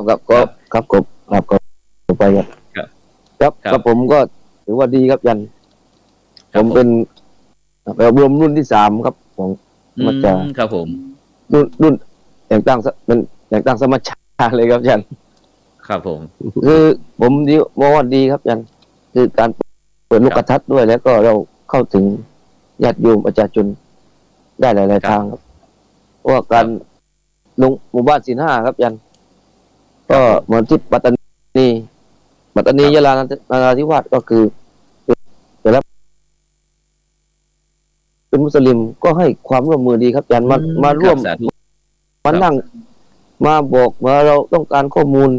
Speaker 3: ไปครับผมก็ถือว่าดีครับยันผมเป็นรวมรุ่นที่ 3ครับของสมัชชา
Speaker 1: ครับผม
Speaker 3: รุ่นแต่งตั้งเป็นแต่งตั้งสมัชชาเลยครับยัน
Speaker 1: ครับผม
Speaker 3: คือผมมองว่าดีครับยันคือการเปิดโลกทัศน์ด้วยแล้วก็เราเข้าถึงญาติโยมประชาชนได้หลายๆทางครับเพราะว่าการลงหมู่บ้านศีล 5ครับยันก็เหมือนที่ปัตตานียะลานราธิวาสก็คือแต่ละเป็นมุสลิมก็ให้ความร่วมมือดีครับยันมาร่วมมานั่งมาบอกว่าเราต้องการข้อมูล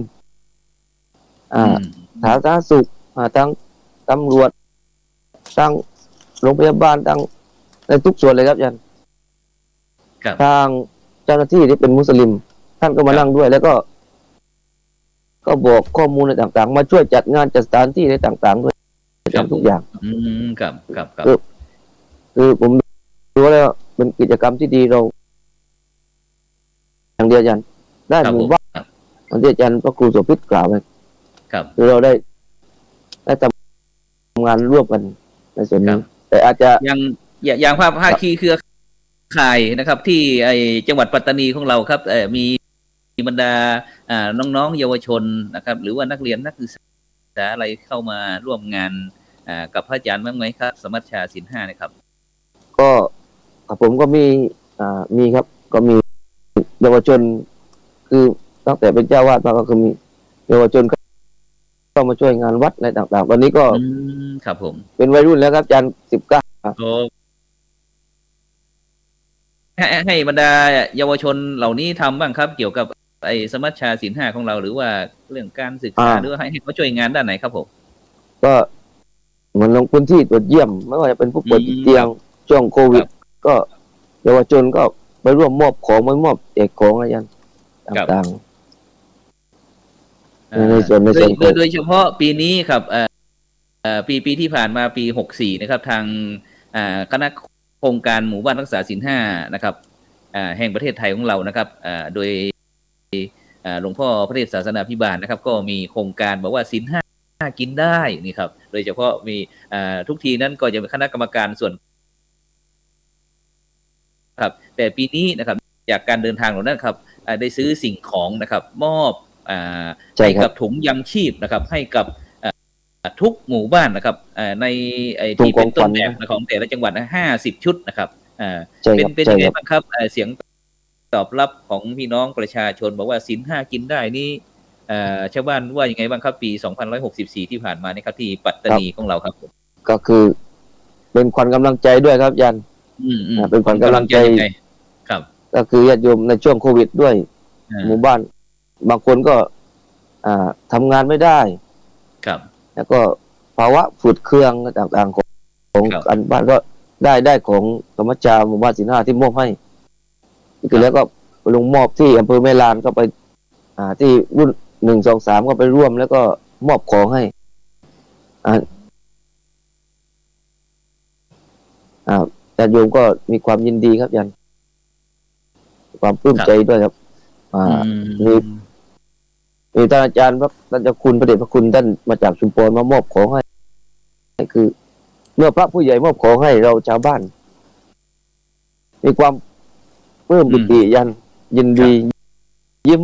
Speaker 3: สาธารณสุขทั้งตำรวจทั้งโรงพยาบาลทั้งในทุกส่วนเลยครับยันทางเจ้าหน้าที่ที่เป็นมุสลิมท่านก็มานั่งด้วยแล้วก็บอกข้อมูลอะไรต่างๆมาช่วยจัดงานจัดสถานที่อะไรต่างๆด้วยทุกอย่าง
Speaker 1: ครับ
Speaker 3: คือผมรู้แล้วเป็นกิจกรรมที่ดีเราอย่างเดียวยันได้หมู่บ้านที่อาจารย์พระครูโสภิตกล่าวไปคือเราได้ทำงานร่วมกันในส่วนนี้แต่อาจจะ
Speaker 1: อย่างภาคีเครือข่ายนะครับที่จังหวัดปัตตานีของเราครับมีบรรดาน้องๆเยาวชนนะครับหรือว่านักเรียนนักศึกษ ษาอะไรเข้ามาร่วมงานกับพระอาจารย์บ้างไหมครับสมัชชาศีล 5นะครับ
Speaker 3: ก็ผมก็มีครับก็มีเยาวชนคือตั้งแต่เป็นเจ้าวาดมาก็คือมีเยาวชนก็มาช่วยงานวัดอะไรต่างๆตอนนี้ก็
Speaker 1: ครับผม
Speaker 3: เป็นวัยรุ่นแล้วครับอาจารย์19
Speaker 1: ให้บรรดาเยาวชนเหล่านี้ทำบ้างครับเกี่ยวกับไอ้สมัชชาศีล 5ของเราหรือว่าเรื่องการศึกษาหรือว่าให้เขาช่วยงานด้านไหนครับผม
Speaker 3: ก็เหมือนลงพื้นที่ตรวจเยี่ยมไม่ว่าจะเป็นผู้ป่วยติดเตียงช่วงโควิดก็เยาวชนก็ไปร่วมมอบของไปมอบแจกของอะไรอย่างต่างๆในส่วน
Speaker 1: โดยเฉพาะปีนี้ครับปีที่ผ่านมาปี64นะครับทางคณะโครงการหมู่บ้านรักษาศีล 5นะครับแห่งประเทศไทยของเรานะครับโดยหลวงพ่อพระเทพศาสนาภิบาลนะครับก็มีโครงการบอกว่าศีล 5กินได้นี่ครับโดยเฉพาะมีทุกทีนั้นก็จะเป็นคณะกรรมการส่วนครับแต่ปีนี้นะครับจากการเดินทางเหล่านั้นครับได้ซื้อสิ่งของนะครับมอบให้กับถุงยังชีพนะครับให้กับทุกหมู่บ้านนะครับในที่เป็นต้นแบบของแต่ละจังหวัด50 ชุดนะครับเป็นยังไงบ้างครับเสียงตอบรับของพี่น้องประชาชนบอกว่าศีล 5กินได้นี่ชาวบ้านว่ายังไงบ้างครับปี2564ที่ผ่านมานี่ครับที่ปัตตานีของเราครับ
Speaker 3: ก็คือเป็นขวัญกำลังใจด้วยครับยันเป็นขวัญกำลังใจ
Speaker 1: ครับ
Speaker 3: ก็คือญาติโยมในช่วงโควิดด้วยหมู่บ้านบางคนก็ทำงานไม่ได้
Speaker 1: ครับ
Speaker 3: แล้วก็ภาวะฝืดเคืองต่างๆของอันบ้านก็ได้ของธรรมจาหมู่บ้านศีล 5ที่มอบให้คือแล้วก็ลงมอบที่อำเภอแม่ลานก็ไปที่รุ่น1 2 3ก็ไปร่วมแล้วก็มอบของให้ญาติโยมก็มีความยินดีครับยันความปลื้มใจด้วยครับมีท่านอาจารย์ท่านเจ้าคุณพระเดชพระคุณท่านมาจากชุมพรมามอบของให้คือเมื่อพระผู้ใหญ่มอบของให้เราชาวบ้านมีความปลื้มปิติยันยินดียิ้ม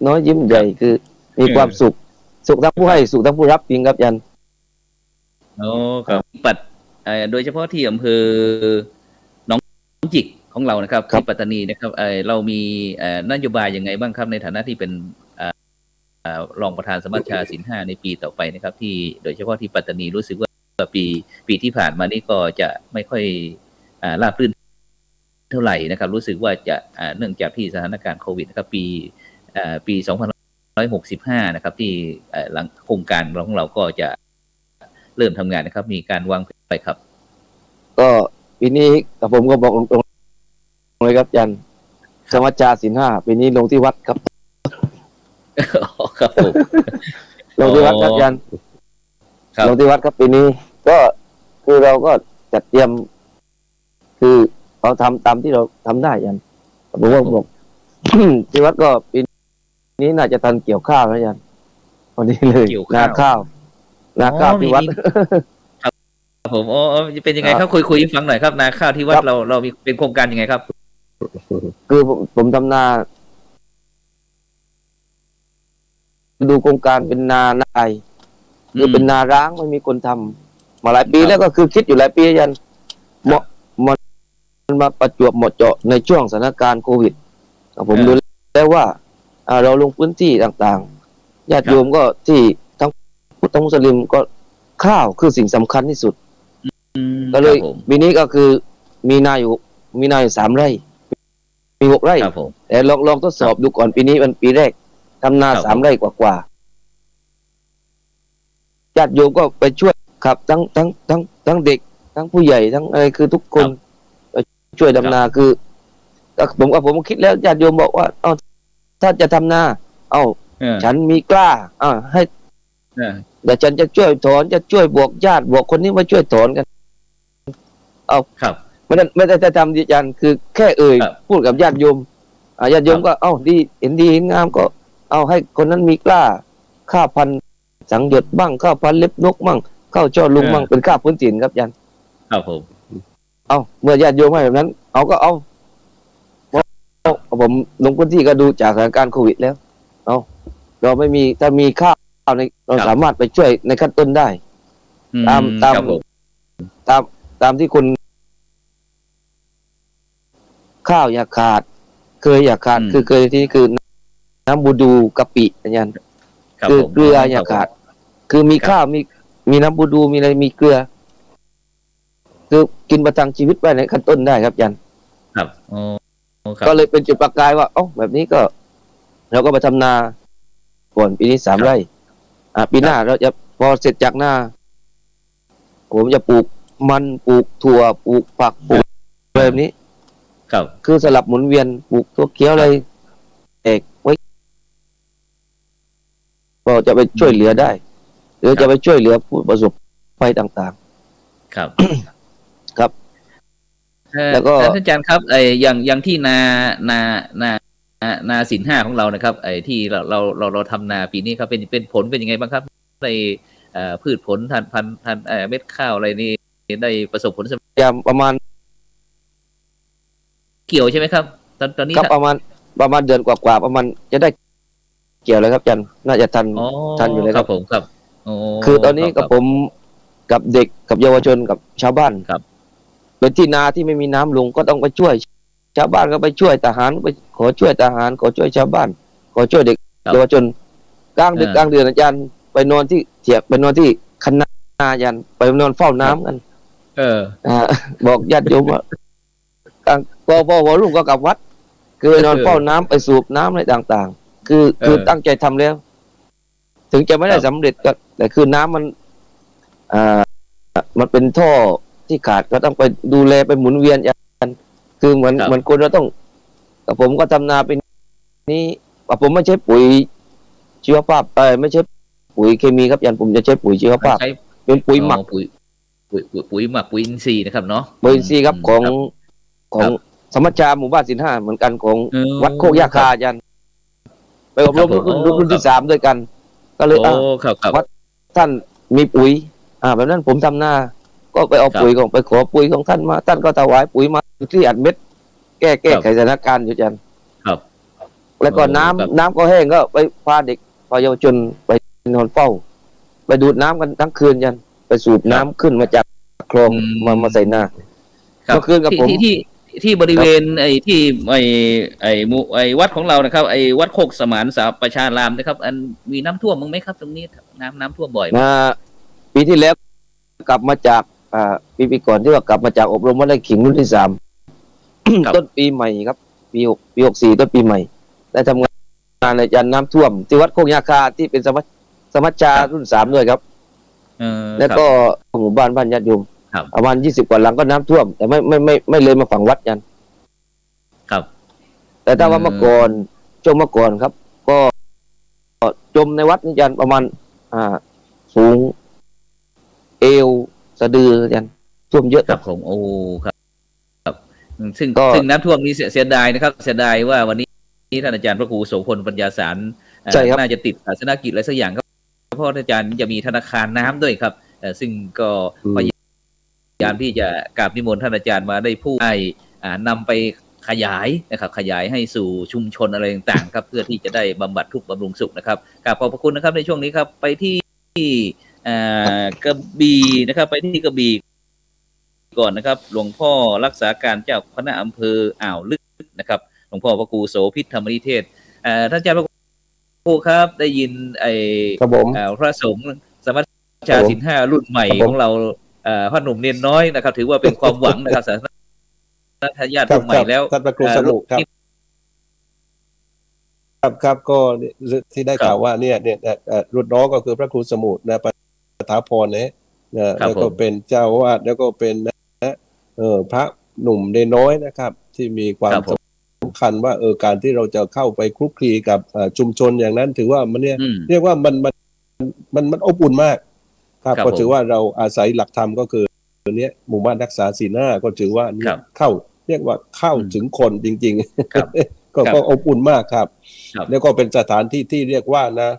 Speaker 3: น้อยยิ้มใหญ่คือมีความสุขทั้งผู้ให้สุขทั้งผู้รับจริงครับยัน
Speaker 1: ครับปัดโดยเฉพาะที่อำเภอหนองจิกของเรานะครับที่ปัตตานีนะครับเรามีนโยบายยังไงบ้างครับในฐานะที่เป็นรองประธานสมัชชาศีล 5ในปีต่อไปนะครับที่โดยเฉพาะที่ปัตตานีรู้สึกว่าปีที่ผ่านมานี้ก็จะไม่ค่อยราบรื่นเท่าไหร่นะครับรู้สึกว่าจะเนื่องจากที่สถานการณ์โควิดนะครับปี2565นะครับที่หลังโครงการของเราก็จะเริ่มทำงานนะครับมีการวางแผนไปครับ
Speaker 3: ก็ปีนี้กับผมก็บอกตรงๆเลยครับยันสมัชชาศีล 5ปีนี้ลงที่วัดครับ
Speaker 1: ครับผม
Speaker 3: ลงที่วัดครับยันลงที่วัดครับปีนี้ก็คือเราก็จัดเตรียมคือเราทำตามที่เราทำได้ยันผมว่าบอกที่วัดก็ปีนี้น่าจะทันเกี่ยวข้าวแล้วยันวันนี้เลยนาข้าวที่วัด
Speaker 1: ครับผมเป็นยังไงครับคุยฟังหน่อยครับนาข้าวที่วัดเรามีเป็นโครงการยังไงครับ
Speaker 3: คือผมทำนาดูโครงการเป็นนาไอคือเป็นนาร้างไม่มีคนทำมาหลายปีแล้วก็คือคิดอยู่หลายปียันมันมาประจวบเหมาะเจาะในช่วงสถานการณ์โควิดผมดูแล้วว่าเราลงพื้นที่ต่างๆญาติโยมก็ที่ทั้งพุทธมุสลิมก็ข้าวคือสิ่งสำคัญที่สุดก็เลยปีนี้ก็คือมีนาอยู่3 ไร่มี6 ไร่แต่ลองทดสอบดูก่อนปีนี้มันปีแรกทำนา3 ไร่กว่าญาติโยมก็ไปช่วยครับทั้งเด็กทั้งผู้ใหญ่ทั้งอะไรคือทุกคนไปช่วยดำนาคือผมคิดแล้วญาติโยมบอกว่าถ้าจะทำนาฉันมีกล้าให้เดี๋ยวฉันจะช่วยถอนจะช่วยบวกญาติบวกคนนี้มาช่วยถอนกัน
Speaker 1: ครับ
Speaker 3: ไม่ได้ทำดิจันคือแค่พูดกับญาติโยมญาติโยมก็ดีเห็นดีเห็นงามก็ให้คนนั้นมีกล้าข้าวพันสังหยดบ้างข้าวพันเล็บนกบ้างข้าวช่อลุงบ้างเป็นข้าวพื้นถิ่นครับยัน
Speaker 1: ครับผม
Speaker 3: เมื่อญาติโยมให้แบบนั้นผมลงพื้นที่ก็ดูจากสถานการณ์โควิดแล้วเราไม่มีถ้ามีข้าว เราสามารถไปช่วยในขั้นต้นได้
Speaker 1: อืม
Speaker 3: ตาม
Speaker 1: ครับผม
Speaker 3: ตามที่คุณข้าวอย่าขาดเคยอย่าขาดคือเคยที่คือน้ำบูดูกะปิอาจารย์
Speaker 1: ครับ
Speaker 3: คือ
Speaker 1: ผม
Speaker 3: เกลืออย่าขาด คือมีข้าวมีน้ำบูดูมีอะไรมีเกลือ คือกินประทังชีวิตไว้ในขั้นต้นได้ครับอาจารย์
Speaker 1: ครับอ๋อครับ
Speaker 3: ก็เลยเป็นจุดประกายว่าอ๋อแบบนี้ก็เราก็ไปทำนาก่อนปีนี้3 ไร่ปีหน้าเราจะพอเสร็จจากหน้าผมจะปลูกมันปลูกถั่วปลูกผักปลูกอะไรแบบนี้
Speaker 1: ครับ
Speaker 3: คือสลับหมุนเวียนปลูกถั่วเขียวอะไรเอกไว้ก็จะไปช่วยเหลือได้ หรือจะไปช่วยเหลือผู้ประสบภัยต่าง
Speaker 1: ครับ
Speaker 3: ๆ ครับ แล้วก็
Speaker 1: ท่านอาจารย์ครับอย่างที่นาสินห้าของเรานะครับที่เราทำนาปีนี้ครับเป็นผลเป็นยังไงบ้างครับในพืชผลพันธุ์เม็ดข้าวอะไรนี่ได้ประสบผลสำเร็จ
Speaker 3: ยามประมาณ
Speaker 1: เกี่ยวใช่ไหมครับตอนนี้
Speaker 3: ครับประมาณเดือนกว่าประมาณจะได้เกี่ยวเลยครับอาจันน่าจะทัน
Speaker 1: อ๋อ
Speaker 3: ทันอยู่เลย
Speaker 1: ค
Speaker 3: ค
Speaker 1: รั
Speaker 3: รั
Speaker 1: บบ ผมครับโอ้
Speaker 3: คือตอนนี้
Speaker 1: ค
Speaker 3: กั
Speaker 1: รั
Speaker 3: บผมกับเด็กกับเยาวชนกับชาวบ้าน
Speaker 1: ครับ
Speaker 3: เป็นที่นาที่ไม่มีน้ำลงก็ต้องไปช่วย ชาวบ้านก็ไปช่วยทหารไปขอช่วยทหารขอช่วยชาวบ้าน ขอช่วยเด็กเยาวชนกลางดึกกลางเดือนอาจารย์ไปนอนที่เถียงไปนอนที่คันนาอาจารย์ไปนอนเฝ้าน้ำกัน บอกญาติโยมว่ากลางพอรุ่งก็กลับวัด คือไปนอนเฝ้าน้ำไปสูบน้ำอะไรต่างๆ คือตั้งใจทำแล้ว ถึงจะไม่ได้สำเร็จก็แต่คือน้ำมันเป็นท่อที่ขาดก็ต้องไปดูแลไปหมุนเวียนกันคือเหมือนคนเราต้องกับผมก็ทำนาเป็นนี้ผมไม่ใช่ปุ๋ยชีวภาพไม่ใช่ปุ๋ยเคมีครับยันผมจะใช้ปุ๋ยชีวภาพ
Speaker 1: ใช้
Speaker 3: เป็นปุ๋ยหมัก
Speaker 1: ปุ๋ยหมักปุ๋ยอินทรีย์นะครับเนาะ
Speaker 3: ปุ๋ยอินทรีย์ครับของสมัชชาหมู่บ้านศิลป์5เหมือนกันของวัดโคกยาคายันไปอบรมรุ่นที่3ด้วยกัน ก็เลยวัดท่านมีปุ๋ยแบบนั้นผมทำหน้าก็ไปเอาปุ๋ยของไปขอปุ๋ยของท่านมาท่านก็ถวายปุ๋ยมาที่อัดเม็ดแก้ไขสถานการณ์อยู่จัน
Speaker 1: ครับ
Speaker 3: แล้วก็น้ำก็แห้งก็ไปพาเด็กพาเยาวชนไปนอนเฝ้า ไปดูดน้ำกันทั้งคืนยันไปสูบน้ำขึ้นมาจากคลองมาใส่หน้าเมื่อคืนกับผม
Speaker 1: ที่บริเวณที่วัดของเรานะครับวัดโคกสมานสาประชารามนะครับอันมีน้ำท่วมมั้งไหมครับตรงนี้น้ำท่วมบ่อยไหม
Speaker 3: ปีที่แล้วกลับมาจากปีก่อนที่ว่ากลับมาจากอบรมวัดไร่ขิงรุ่นที่3 ต้นปีใหม่ครับปี64ต้นปีใหม่ได้ทำงานในจันน้ำท่วมที่วัดโคกยาคาที่เป็นสมัชชารุ่น3ด้วยครับแล้วก็หมู่บ้านญาติโยมประมาณ20 กว่าหลังก็น้ำท่วมแต่ไม่เลยมาฝั่งวัดยัน
Speaker 1: ครับ
Speaker 3: แต่ถ้าว่าเมื่อก่อนครับ ก็จมในวัดนี่ยันประมาณสูงเอวสะดือยันท่วมเยอะ
Speaker 1: ครับผมโอ้ครับซึ่งน้ำท่วมนี้เสียดายนะครับเสียดายว่าวันนี้ท่านอาจารย์พระครูโสพลปัญญาสารน่าจะติดศาสนกิจอะไรสักอย่างครับเพราะอาจารย์จะมีธนาคารน้ำด้วยครับซึ่งก็พยายามที่จะกราบนิมนต์ท่านอาจารย์มาได้พูดให้นำไปขยายนะครับขยายให้สู่ชุมชนอะไรต่างๆครับเพื่อที่จะได้บำบัดทุกข์บำรุงสุขนะครับกราบขอบพระคุณนะครับในช่วงนี้ครับไปที่กระบี่นะครับไปที่กระบี่ก่อนนะครับหลวงพ่อรักษาการเจ้าคณะอำเภออ่าวลึกนะครับหลวงพ่อพระครูโสภิตธรรมนิเทศท่านอาจารย์พระครูครับได้ยินพระสงฆ์สมัชชาศิลป์5รุ่นใหม่ของเราพ่อหนุ่มเนียนน้อยนะครับถือว่าเป็นความหวังนะครับศาสนาทายาทรุ่นใหม่แล้ว
Speaker 2: ท่านพระครูสนุกครับก็ที่ได้กล่าวว่าเนี่ยรุ่นน้องก็คือพระครูสมุทรนะสถาพรเนี่ยแล้วก็เป็นเจ้าวาดแล้วก็เป็นพระหนุ่มเนน้อยนะครับที่มีความสำคัญว่าการที่เราจะเข้าไปคลุกคลีกับชุมชนอย่างนั้นถือว่ามันเนี่ยเรียกว่ามันอบอุ่นมากครับก็ถือว่าเราอาศัยหลักธรรมก็คือเนี้ยหมู่บ้านรักษาศีล5ก็ถือว่าเข้าเรียกว่าเข้าถึงคนจริงๆก็อบอุ่นมากครับแล้วก็เป็นสถานที่ที่เรียกว่านะ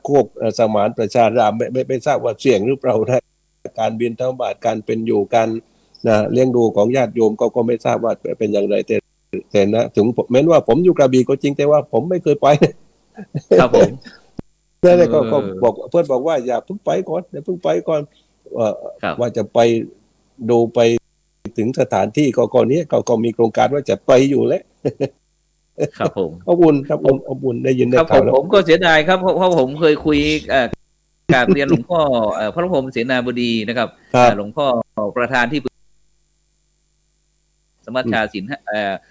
Speaker 2: โคกสมานประชารามไม่ทราบว่าเสี่ยงหรือเปล่านะการบิณฑบาตการเป็นอยู่การนะเลี้ยงดูของญาติโยมก็ไม่ทราบว่าเป็นอย่างไรแต่นะถึงแม้ว่าผมอยู่กระบี่ก็จริงแต่ว่าผมไม่เคยไป
Speaker 1: ครับผม
Speaker 2: นั่นแหละก็บอกเพื่อนบอกว่าอย่าเพิ่งไปก่อนอย่าเพิ่งไปก่อนว่าจะไปดูไปถึงสถานที่ก็นี้ก็มีโครงการว่าจะไปอยู่แล้ว
Speaker 1: ครับผม
Speaker 2: อบอุ่นครับอบอุ่นได้ยินได้
Speaker 1: ข่าวผมก็เสียดายครับเพราะผมเคยคุยกราบเรียนหลวงพ่อพระพรหมเสนาบดีนะครับหลวงพ่อประธานที่สมัชชาศีล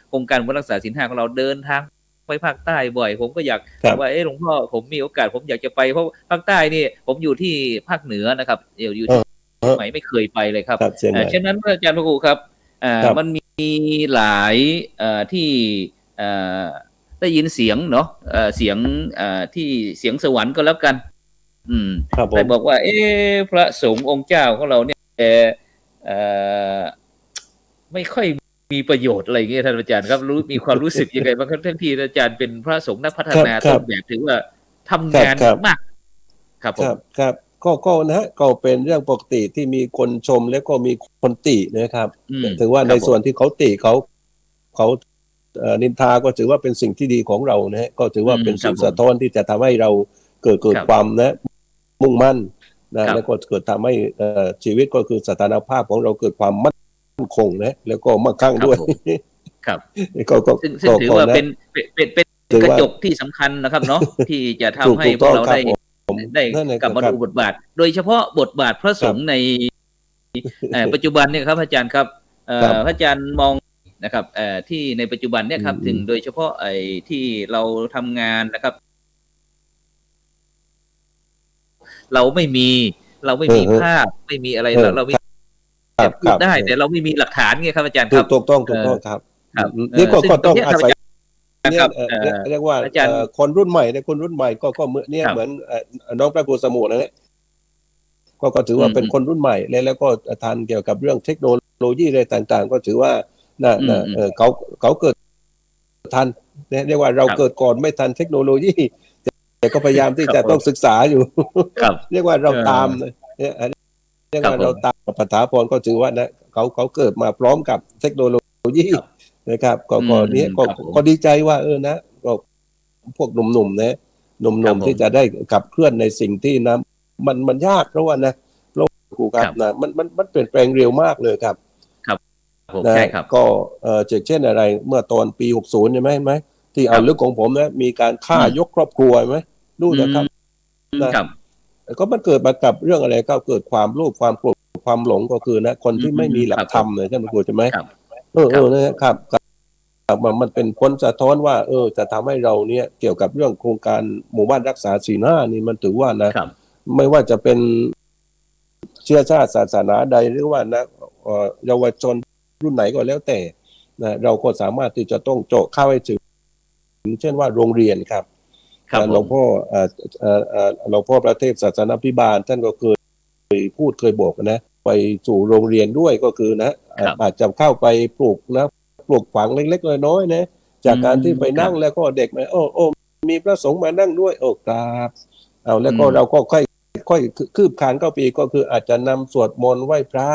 Speaker 1: โครงการรักษาศีล5ของเราเดินทางไปภาคใต้บ่อยผมก็อยากว่าหลวงพ่อผมมีโอกาสผมอยากจะไปเพราะภาคใต้นี่ผมอยู่ที่ภาคเหนือนะครับอยู่ที่ไหนไม่เคยไปเลยครับฉะนั้นอาจารย์พระครูครับมันมีหลายที่ได้ยินเสียงเนาะเสียงที่เสียงสวรรค์ก็แล้วกันแต่บอกว่าพระสงฆ์องค์เจ้าของเราเนี่ยไม่ค่อยมีประโยชน์อะไรอย่างเงี้ยท่านอาจารย์ครับมีความรู้สึกยังไงบ้างครับท่านที่อาจารย์เป็นพระสงฆ์นักพัฒนาต้นแบบถือว่าทำงานมากครับ
Speaker 2: ครับก็นะก็เป็นเรื่องปกติที่มีคนชมแล้วก็มีคนตินะครับถือว่าในส่วนที่เขาติเขานินทาก็ถือว่าเป็นสิ่งที่ดีของเรานะก็ถือว่าเป็นสิ่งสะท้อนที่จะทำให้เราเกิดความมุ่งมั่นนะแล้วก็เกิดทำให้ชีวิตก็คือสถานภาพของเราเกิดความมั่นคงนะแล้วก็มั่งคั่งด้วย
Speaker 1: ครับก็ถือว่าเป็นกระจกที่สำคัญนะครับเนาะที่จะทำให้พวกเราได้กลับมาดูบทบาทโดยเฉพาะบทบาทพระสงฆ์ในปัจจุบันเนี่ยครับอาจารย์ครับพระอาจารย์มองนะครับที่ในปัจจุบันเนี่ยครับถึงโดยเฉพาะที่เราทำงานนะครับเราไม่มีภาพไม่มีอะไรเรามีพูดได้แต่เราไม่มีหลักฐานไงครับอาจารย์ครับ
Speaker 2: ถูกต้องครับนี่ก็ต้องอาศัยเรียกว่าคนรุ่นใหม่ในคนรุ่นใหม่ก็เนี่ยเหมือนน้องพระครูสมุทรนะก็ถือว่าเป็นคนรุ่นใหม่แล้วก็ทันเกี่ยวกับเรื่องเทคโนโลยีอะไรต่างๆก็ถือว่าเขาเกิดทันเรียกว่าเราเกิดก่อนไม่ทันเทคโนโลยีแต่ก็พยายามที่จะต้องศึกษาอยู่เรียกว่าเราตามเรียกว่าเราตามปัฏฐาพรก็ถือว่านะเขาเกิดมาพร้อมกับเทคโนโลยีนะครับก็นี้ก็ดีใจว่านะก็พวกหนุ่มๆนะหนุ่มๆที่จะได้ขับเคลื่อนในสิ่งที่นะมันยากเพราะว่านะโลกกูครับนะมันเปลี่ยนแปลงเร็วมากเลยครับ
Speaker 1: ใช่ครับ
Speaker 2: ก็เช่นอะไรเมื่อตอนปี60ใช่ไหมที่เอาเรื่องของผมนะมีการฆ่ายกครอบครัวไหมดูนะครับก็มันเกิดมากับเรื่องอะไรก็เกิดความโลภความโกรธความหลงก็คือนะคนที่ไม่มีหลักธรรมเลยท่านผู้ชมใช่ไหมนะครับมันเป็นผลสะท้อนว่าจะทำให้เราเนี่ยเกี่ยวกับเรื่องโครงการหมู่บ้านรักษาศีล 5นี่มันถือว่านะไม่ว่าจะเป็นเชื้อชาติศาสนาใดหรือว่านะเยาวชนรุ่นไหนก็แล้วแต่นะเราก็สามารถที่จะต้องเจาะเข้าให้ถึงเช่นว่าโรงเรียนครับหลวงพ่อพระเทพศาสนภิบาลท่านก็เคยบอกนะไปสู่โรงเรียนด้วยก็คือนะอาจจะเข้าไปปลูกฝังเล็กๆน้อยๆนะจากการที่ไปนั่งแล้วก็เด็กมามีพระสงฆ์มานั่งด้วยครับแล้วก็เราก็ค่อยคืบคลานเข้าไปก็คืออาจจะนำสวดมนต์ไหว้พระ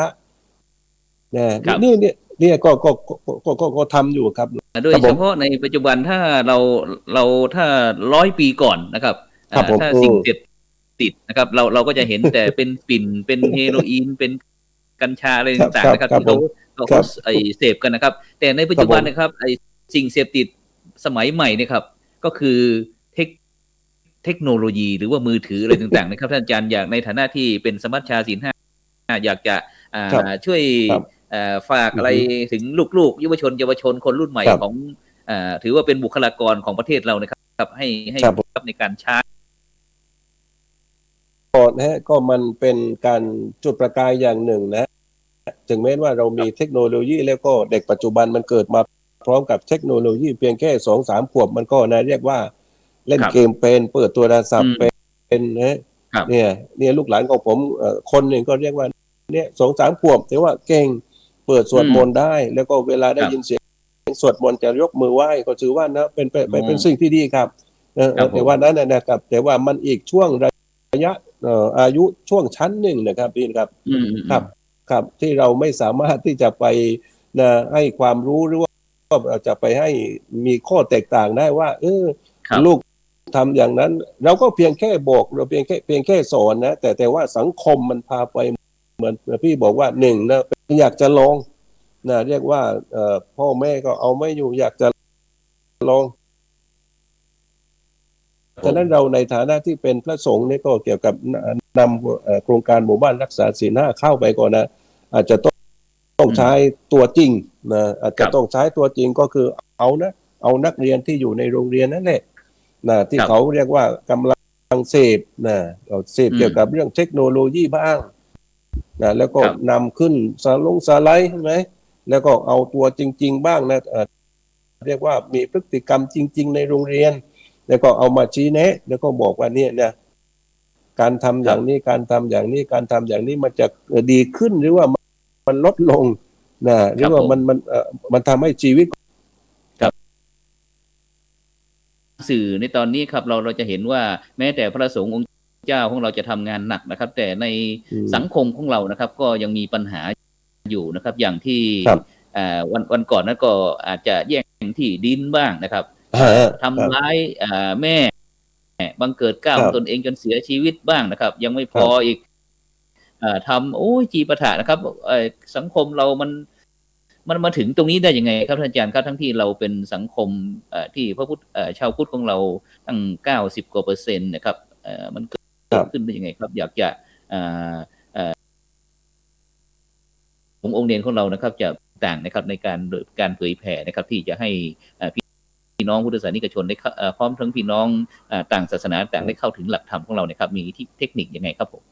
Speaker 2: นี่ก็ทำอยู่ครับ
Speaker 1: โดยเฉพาะในปัจจุบันถ้าเราถ้า100 ปีก่อนนะครับถ้าสิ่งเสพติดนะครับเราก็จะเห็นแต่เป็นฝิ่นเป็นเฮโรอีนเป็นกัญชาอะไรต่างๆนะครับที่เขาเสพกันนะครับแต่ในปัจจุบันนะครับสิ่งเสพติดสมัยใหม่เนี่ยครับก็คือเทคโนโลยีหรือว่ามือถืออะไรต่างๆนะครับท่านอาจารย์อยากในฐานะที่เป็นสมัชชาศีล 5อยากจะช่วยฝากอะไรถึงลูกๆเยาวชนคนรุ่นใหม่ของถือว่าเป็นบุคลากรของประเทศเรานะครับให้ในการใช้
Speaker 2: ก็มันเป็นการจุดประกายอย่างหนึ่งนะถึงแม้ว่าเรามีเทคโนโลยีแล้วก็เด็กปัจจุบันมันเกิดมาพร้อมกับเทคโนโลยีเพียงแค่ 2-3 ขวบมันก็นะเรียกว่าเล่นเกมเป็นเปิดตัวโทรศัพท์เป็นนะเนี่ยลูกหลานของผมคนหนึ่งก็เรียกว่าเนี่ย 2-3 ขวบแต่ว่าเก่งเปิดสวดมนต์ได้แล้วก็เวลาได้ยินเสียงสวดมนต์จะยกมือไหว้ก็ถือว่านะเป็นสิ่งที่ดีครับแต่ว่านั้นนะครับแต่ว่ามันอีกช่วงระยะอายุช่วงชั้นหนึ่งนะครับพี่ครับที่เราไม่สามารถที่จะไปให้ความรู้หรือว่าจะไปให้มีข้อแตกต่างได้ว่าลูก ทำอย่างนั้นเราก็เพียงแค่บอกเราเพียงแค่สอนนะแต่ว่าสังคมมันพาไปเหมือนพี่บอกว่าหนึ่งนะอยากจะลองนะเรียกว่าพ่อแม่ก็เอาไม่อยู่อยากจะลองฉะนั้นเราในฐานะที่เป็นพระสงฆ์นี่ก็เกี่ยวกับนำโครงการหมู่บ้านรักษาศีล 5เข้าไปก่อนนะอาจจะต้องใช้ตัวจริงนะอาจจะต้องใช้ตัวจริงก็คือเอานักเรียนที่อยู่ในโรงเรียนนั่นแหละนะที่เขาเรียกว่ากำลังเสพนะเสพเกี่ยวกับเรื่องเทคโนโลยีบ้างนะแล้วก็นำขึ้นสไลด์ใช่ไหมแล้วก็เอาตัวจริงๆบ้างนะเรียกว่ามีพฤติกรรมจริงๆในโรงเรียนแล้วก็เอามาชี้แนะแล้วก็บอกว่าเนี่ยการทำอย่างนี้การทำอย่างนี้การทำอย่างนี้มันจะดีขึ้นหรือว่ามันลดลงนะหรือว่ามันทำให้ชีวิต
Speaker 1: สื่อในตอนนี้ครับเราจะเห็นว่าแม้แต่พระสงฆ์องค์เจ้าของเราจะทำงานหนักนะครับแต่ในสังคมของเรานะครับก็ยังมีปัญหาอยู่นะครับอย่างที่วันก่อนนั้นก็อาจจะแย่งที่ดินบ้างนะครับทำร้ายแม่บังเกิดเกล้าตนเองจนเสียชีวิตบ้างนะครับยังไม่พออีกทำจีปะถะนะครับสังคมเรามันมาถึงตรงนี้ได้ยังไงครับท่านอาจารย์ครับทั้งที่เราเป็นสังคมที่พระพุทธชาวพุทธของเราตั้ง90%กว่านะครับมันเกิดขึ้นได้ยังไงครับอยากจะองค์เนรของเรานะครับจะต่างนะครับในการเผยแผ่นะครับที่จะให้พี่น้องพุทธศาสนิกชนได้พร้อมทั้งพี่น้องต่างศาสนาต่างได้เข้าถึงหลักธรรมของเรานะครับมีเทคนิคยังไงครับผม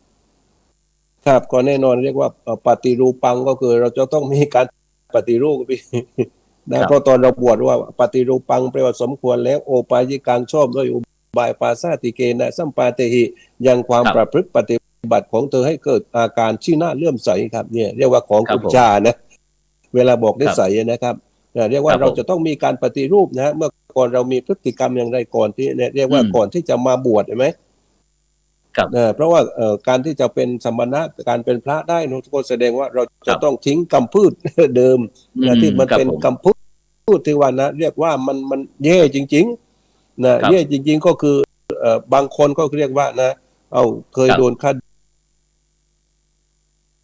Speaker 2: ครับก็แน่นอนเรียกว่าปฏิรูปังก็คือเราจะต้องมีการปฏิรูปพี่นะเพราะตอนเราบวชว่าปฏิรูปังแปลว่าสมควรแล้วโอปายิกังชอบด้วยอุบายปาสาติเกนะสัมปาเตหิยังความประพฤติปฏิบัติของเธอให้เกิดอาการชี้หน้าเลื่อมใสครับเนี่ยเรียกว่าของกุจจานะเวลาบอกนิสัยนะครับเรียกว่าเราจะต้องมีการปฏิรูปนะเมื่อก่อนเรามีพฤติกรรมอย่างไรก่อนที่เรียกว่าก่อนที่จะมาบวชใช่ไหมเพราะว่าการที่จะเป็นสมณะการเป็นพระได้นะก็แสดงว่าเราจะต้องทิ้งกำพืชเดิมนะที่มันเป็นกำพืชที่ว่านะเรียกว่ามันแย่จริงๆนะแย่จริงๆก็คือบางคนก็เรียกว่านะเคยโดนคดี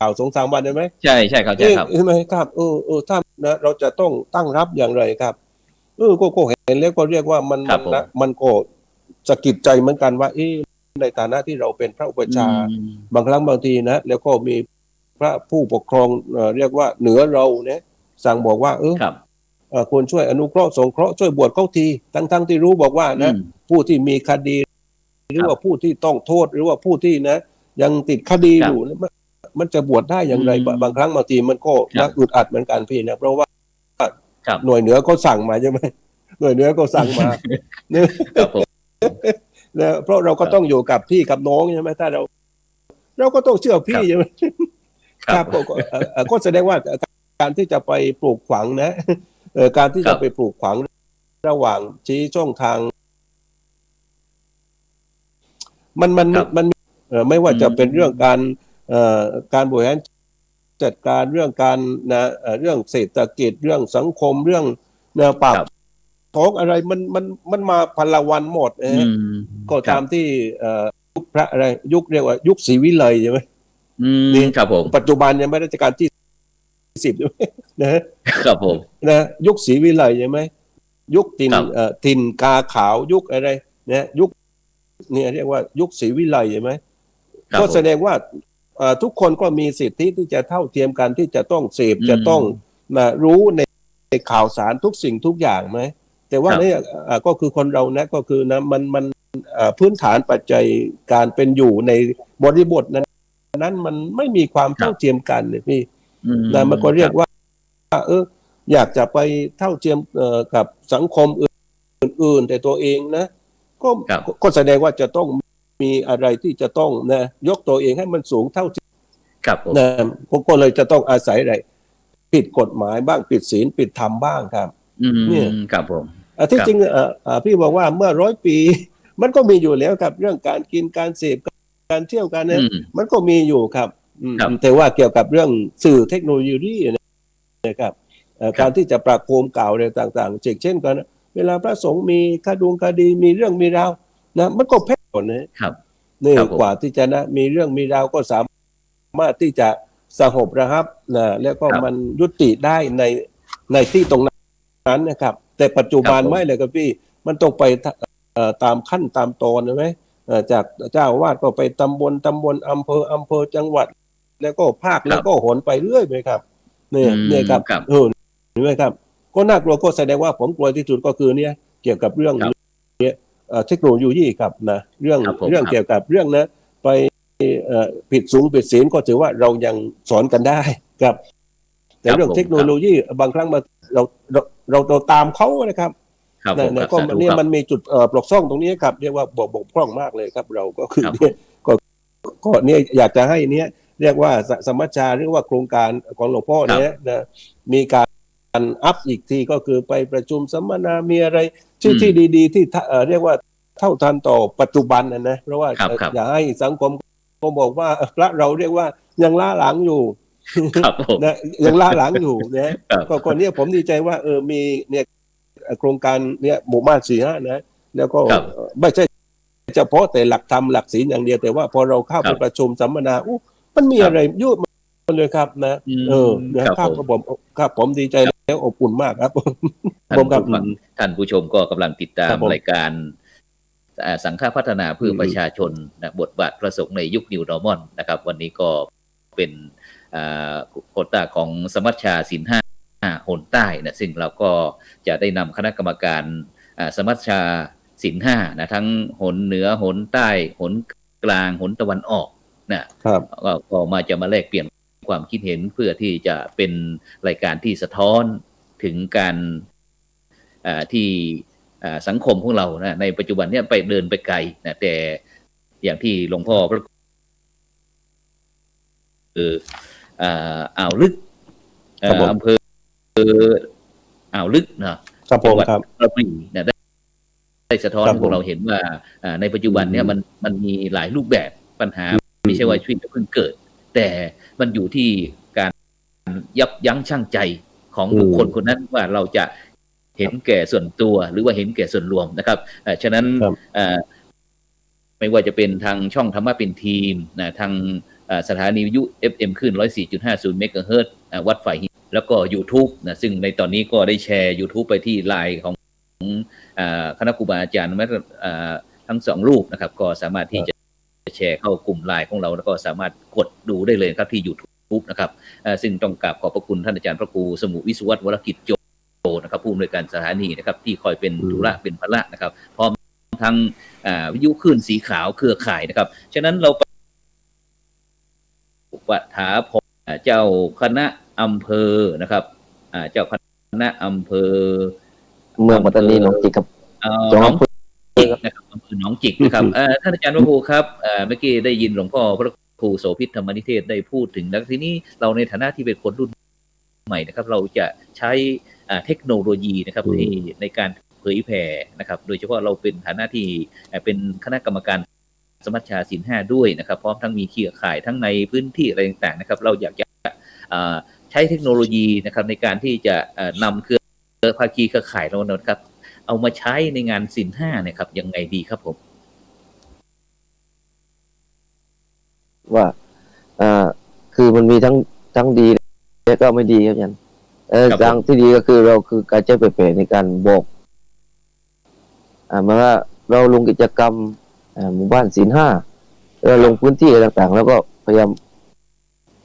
Speaker 2: ข่าว2-3 วันได้ไหม
Speaker 1: ใช่ครับใช่ครับ
Speaker 2: ใช่ไหมครับถ้านะเราจะต้องตั้งรับอย่างไรครับก็เห็นแล้วก็เรียกว่ามันก็สะกิดใจเหมือนกันว่าในฐานะที่เราเป็นพระอุปัชฌาย์บางครั้งบางทีนะแล้วก็มีพระผู้ปกครองเรียกว่าเหนือเราเนี่ยสั่งบอกว่าควรช่วยอนุเคราะห์สงเคราะห์ช่วยบวชเขาทีทั้งที่รู้บอกว่านะผู้ที่มีคดีหรือว่าผู้ที่ต้องโทษหรือว่าผู้ที่นะยังติดคดีอยู่มันจะบวชได้อย่างไรบางครั้งบางทีมันก็อึดอัดเหมือนกันพี่นะเพราะว่าหน่วยเหนือก็สั่งมาใช่ไหมหน่วยเหนือก็สั่งมาเนี่ยเพราะเราก็ต้องอยู่กับพี่กับน้องใช่ไหมถ้าเราก็ต้องเชื่อพี่ใช่ไหมครับก็แสดงว่าการที่จะไปปลูกฝังนะการที่จะไปปลูกฝังระหว่างชี้ช่องทางมันไม่ว่าจะเป็นเรื่องการบริหารจัดการเรื่องการเรื่องเศรษฐกิจเรื่องสังคมเรื่องปากท้องอะไรมันมาพลวันหมดก็ตามที่ยุคพระอะไรยุคเรียกว่ายุคศรีวิไลใช่ไหม
Speaker 1: นี่ครับผม
Speaker 2: ปัจจุบันยังไม่รัชกาลที่10ใช่ไหม
Speaker 1: นะครับผม
Speaker 2: นะยุคศรีวิไลใช่ไหมยุคถิ่นกาขาวยุคอะไรเนี่ยยุคเนี่ยเรียกว่ายุคศรีวิไลใช่ไหมก็แสดงว่าทุกคนก็มีสิทธิที่จะเท่าเทียมกันที่จะต้องเสพจะต้องรู้ในข่าวสารทุกสิ่งทุกอย่างไหมแต่ว่าเนี่ยก็คือคนเรานะก็คือนะมันพื้นฐานปัจจัยการเป็นอยู่ในบริบทนั้นมันไม่มีความเท่าเทียมกันเลยพี่นะมันก็เรียกว่าอยากจะไปเท่าเทียมกับสังคมอื่นๆแต่ตัวเองนะก็แสดงว่าจะต้องมีอะไรที่จะต้องนะยกตัวเองให้มันสูงเท่านะก็เลยจะต้องอาศัยอะไรผิดกฎหมายบ้างผิดศีลผิดธรรมบ้างครับ
Speaker 1: เนี่ยครับผม
Speaker 2: ที่จริงพี่บอกว่าเมื่อ100 ปีมันก็มีอยู่แล้วครับเรื่องการกินการเสพการเที่ยวกันเนี่ยมันก็มีอยู่ครับแต่ว่าเกี่ยวกับเรื่องสื่อเทคโนโลยีนะครับการที่จะประโคมกล่าวอะไรต่างๆเช่นกันเวลาพระสงฆ์มีคดีมีเรื่องมีราว นะมันก็แพ้หมดนะครับ นี่
Speaker 1: ครับผม
Speaker 2: กว่าที่จะนะมีเรื่องมีราวก็สามารถที่จะสงบระงับนะแล้วก็
Speaker 1: ครับ
Speaker 2: มันยุติได้ในที่ตรงนั้นนะครับ แต่ปัจจุบัน
Speaker 1: ครับผม
Speaker 2: ไม่เลยครับพี่มันต้องไปตามขั้นตามตอนใช่ไหมจากเจ้าอาวาสก็ไปตำบลอำเภอจังหวัด แล้วก็ภาคแล้วก็หนไปเรื่อยไปครับเนี่ยครับ
Speaker 1: ครับ
Speaker 2: เห็นไหมครับก็น่ากลัวก็แสดงว่าผมกลัวที่สุดก็คือเนี่ยเกี่ยวกับเรื่อง
Speaker 1: ครับ
Speaker 2: เทคโนโลยีครับนะเรื่อง
Speaker 1: ครับผม
Speaker 2: เรื่อง
Speaker 1: ครับ
Speaker 2: เกี่ยวกับเรื่องนะไปผิดสูงผิดศีลก็ถือว่าเรายังสอนกันได้ครับ แต่
Speaker 1: ครับ
Speaker 2: เรื่อง
Speaker 1: ผม
Speaker 2: เทคโนโลยีบางครั้งเราตามเขานะครับ
Speaker 1: ครับผม
Speaker 2: เนี่ย
Speaker 1: ครับ
Speaker 2: ก็
Speaker 1: สาธุ
Speaker 2: เนี่ย
Speaker 1: ครับ
Speaker 2: มันมีจุดปลอกซ่องตรงนี้ครับเรียกว่าบกพร่องมากเลยครับ เราก็คือ
Speaker 1: ครับ
Speaker 2: เนี่ยก็เนี่ยอยากจะให้เนี่ยเรียกว่าสมัชชาหรือว่าโครงการของหลวงพ่อเนี่ยนะมีการอัพอีกทีก็คือไปประชุมสัมมนามีอะไรที่ดีๆที่เรียกว่าเท่าทันต่อปัจจุบันนะเพราะว่า
Speaker 1: ครับ
Speaker 2: อย่าให้สังคมก็บอกว่าพระเราเรียกว่ายังล้าหลังอยู่
Speaker 1: ครับผม
Speaker 2: นะยังล้าหลังอยู่นะครับ ก็เนี่ยผมดีใจว่ามีเนี่ยโครงการเนี่ยหมู่บ้าน4-5นะแล้วก็
Speaker 1: ครับ
Speaker 2: ไม่ใช่เฉพาะแต่หลักธรรมหลักศีลอย่างเดียวแต่ว่าพอเราเข้า
Speaker 1: ครั
Speaker 2: ไป
Speaker 1: บ
Speaker 2: ประชุมสัมมนามันมี
Speaker 1: ครับ
Speaker 2: อะไรยุ่งมันเลยครับนะ นะครับ
Speaker 1: ผม
Speaker 2: ผมดีใจแล้วอบอุ่นมากครับ
Speaker 1: ท่าน
Speaker 2: ผมครับ
Speaker 1: ผู้ฟังท่านผู้ชมก็กำลังติดตา
Speaker 2: ครั
Speaker 1: ม
Speaker 2: บผม
Speaker 1: รายการสังฆพัฒนาเพื่อประชาชนนะบทบาทพระสงฆ์ในยุค New Normal นะครับ วันนี้ก็เป็นโควต้าของสมัชชาศีลห้าหนใต้นะซึ่งเราก็จะได้นำคณะกรรมการสมัชชาศีลห้านะทั้งหนเหนือหนใต้หนกลางหนตะวันออกนะครับ ก็จะมาแลกเปลี่ยนความคิดเห็นเพื่อที่จะเป็นรายการที่สะท้อนถึงการที่สังคมของเรานะในปัจจุบันเนี่ยไปเดินไปไกลนะแต่อย่างที่หลวงพ่อพระอ่าวลึก
Speaker 2: ครับผม
Speaker 1: อำเภออ่าวลึกนะครับ
Speaker 2: ผม
Speaker 1: จังหวัด
Speaker 2: ครับ
Speaker 1: กระบี่นะได้สะท้อน
Speaker 2: ครับ
Speaker 1: ให้พวกเราเห็นว่าในปัจจุบันเนี่ยมันมีหลายรูปแบบปัญหาไม่ใช่ว่าชีวิตจะเพิ่งเกิด แต่มันอยู่ที่การยับยั้งชั่งใจของบุคคลคนนั้นว่าเราจะเห็นแก่ส่วนตัวหรือว่าเห็นแก่ส่วนรวมนะครับฉะนั้น
Speaker 2: ครับ
Speaker 1: ไม่ว่าจะเป็นทางช่องธรรมะเป็นทีมนะทางสถานีวิทยุ FM ขึ้น 104.50 เมกะเฮิรตซ์วัดฝ่ายหินแล้วก็ YouTube นะซึ่งในตอนนี้ก็ได้แชร์ YouTube ไปที่ไลน์ของคณะครูบาอาจารย์ทั้งสองรูปนะครับก็สามารถที่จะแชร์เข้ากลุ่มไลน์ของเราแล้วก็สามารถกดดูได้เลยครับที่ YouTube นะครับซึ่งต้องกราบขอบพระคุณท่านอาจารย์พระครูสมุวิศวัตรวรกิจโจนะครับผู้อำนวยการสถานีนะครับที่คอยเป็นธุระเป็นภาระนะครับพร้อมทั้งวิทยุคลื่นสีขาวเครือข่ายนะครับฉะนั้นเราปัฏฐาพรเจ้าคณะอำเภอนะครับเจ้าคณะอำเภอ
Speaker 3: เมืองปัตตานีหนองจิกครับ
Speaker 1: หนองจิกนะครับอำเภอหนองจิกนะครับท่านอาจารย์พระครูครับเมื่อกี้ได้ยินหลวงพ่อพระครูโสภิตธรรมนิเทศได้พูดถึงแล้วทีนี้เราในฐานะที่เป็นคนรุ่นใหม่นะครับเราจะใช้เทคโนโลยีนะครับในการเผยแผ่นะครับโดยเฉพาะเราเป็นฐานะที่เป็นคณะกรรมการสมัชชาศีลห้าด้วยนะครับพร้อมทั้งมีเครือข่ายทั้งในพื้นที่อะไรต่างๆนะครับเราอยากจะใช้เทคโนโลยีนะครับในการที่จะนำเครือภาคีเครือข่ายเรานะครับเอามาใช้ในงานศีลห้านะครับยังไงดีครับผม
Speaker 3: ว่าคือมันมีทั้งดีและก็ไม่ดีครับอาจารย์ทางที่ดีก็คือเราคือการใช้เผยในการบอกมาว่าเราลงกิจกรรมหมู่บ้านศีลห้าเราลงพื้นที่อะไรต่างๆแล้วก็พยายาม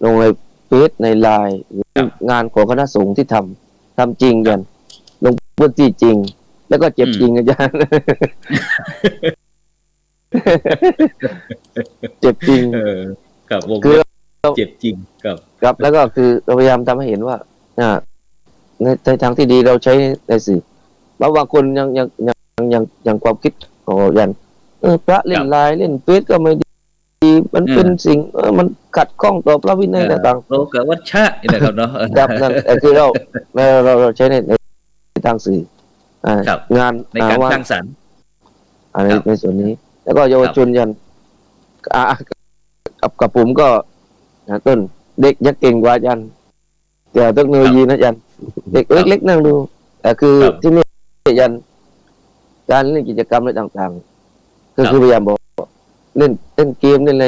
Speaker 3: ลงในเฟซในไลน์งานของคณะสงฆ์ที่ทำจริงกันลงพื้นที่จริงแล้วก็เจ็บจริงอาจารย์ เจ็บจริง
Speaker 1: ครับ
Speaker 3: คือ
Speaker 1: เจ็บจริง
Speaker 3: ครับแล้วก็คือเราพยายามทำให้เห็นว่าในทางที่ดีเราใช้ในสื่อแล้วบางคนยังความคิดของยันพระเล่นไลน์เล่นเฟซก็ไม่ดีมันเป็นสิ่งมันขัดข้องต่อพระวินัยต่างๆ
Speaker 1: โลกวัชชะนะครับเนาะ
Speaker 3: ครับนั่นคือเราใช้ในทางสื่องาน
Speaker 1: ในการสร้างสรรค์
Speaker 3: ในส่วนนี้แล้วก็เยาวชนยันกับผมก็ต้นเด็กยักเก่งกว่ายันแต่เทคโนโลยีนะยันเด็กเล็กๆนั่งดูแต่คือที่นี่ยันการเล่นกิจกรรมอะไรต่างๆ ก็คือพยายามบอกเล่นเกมเล่นอะไร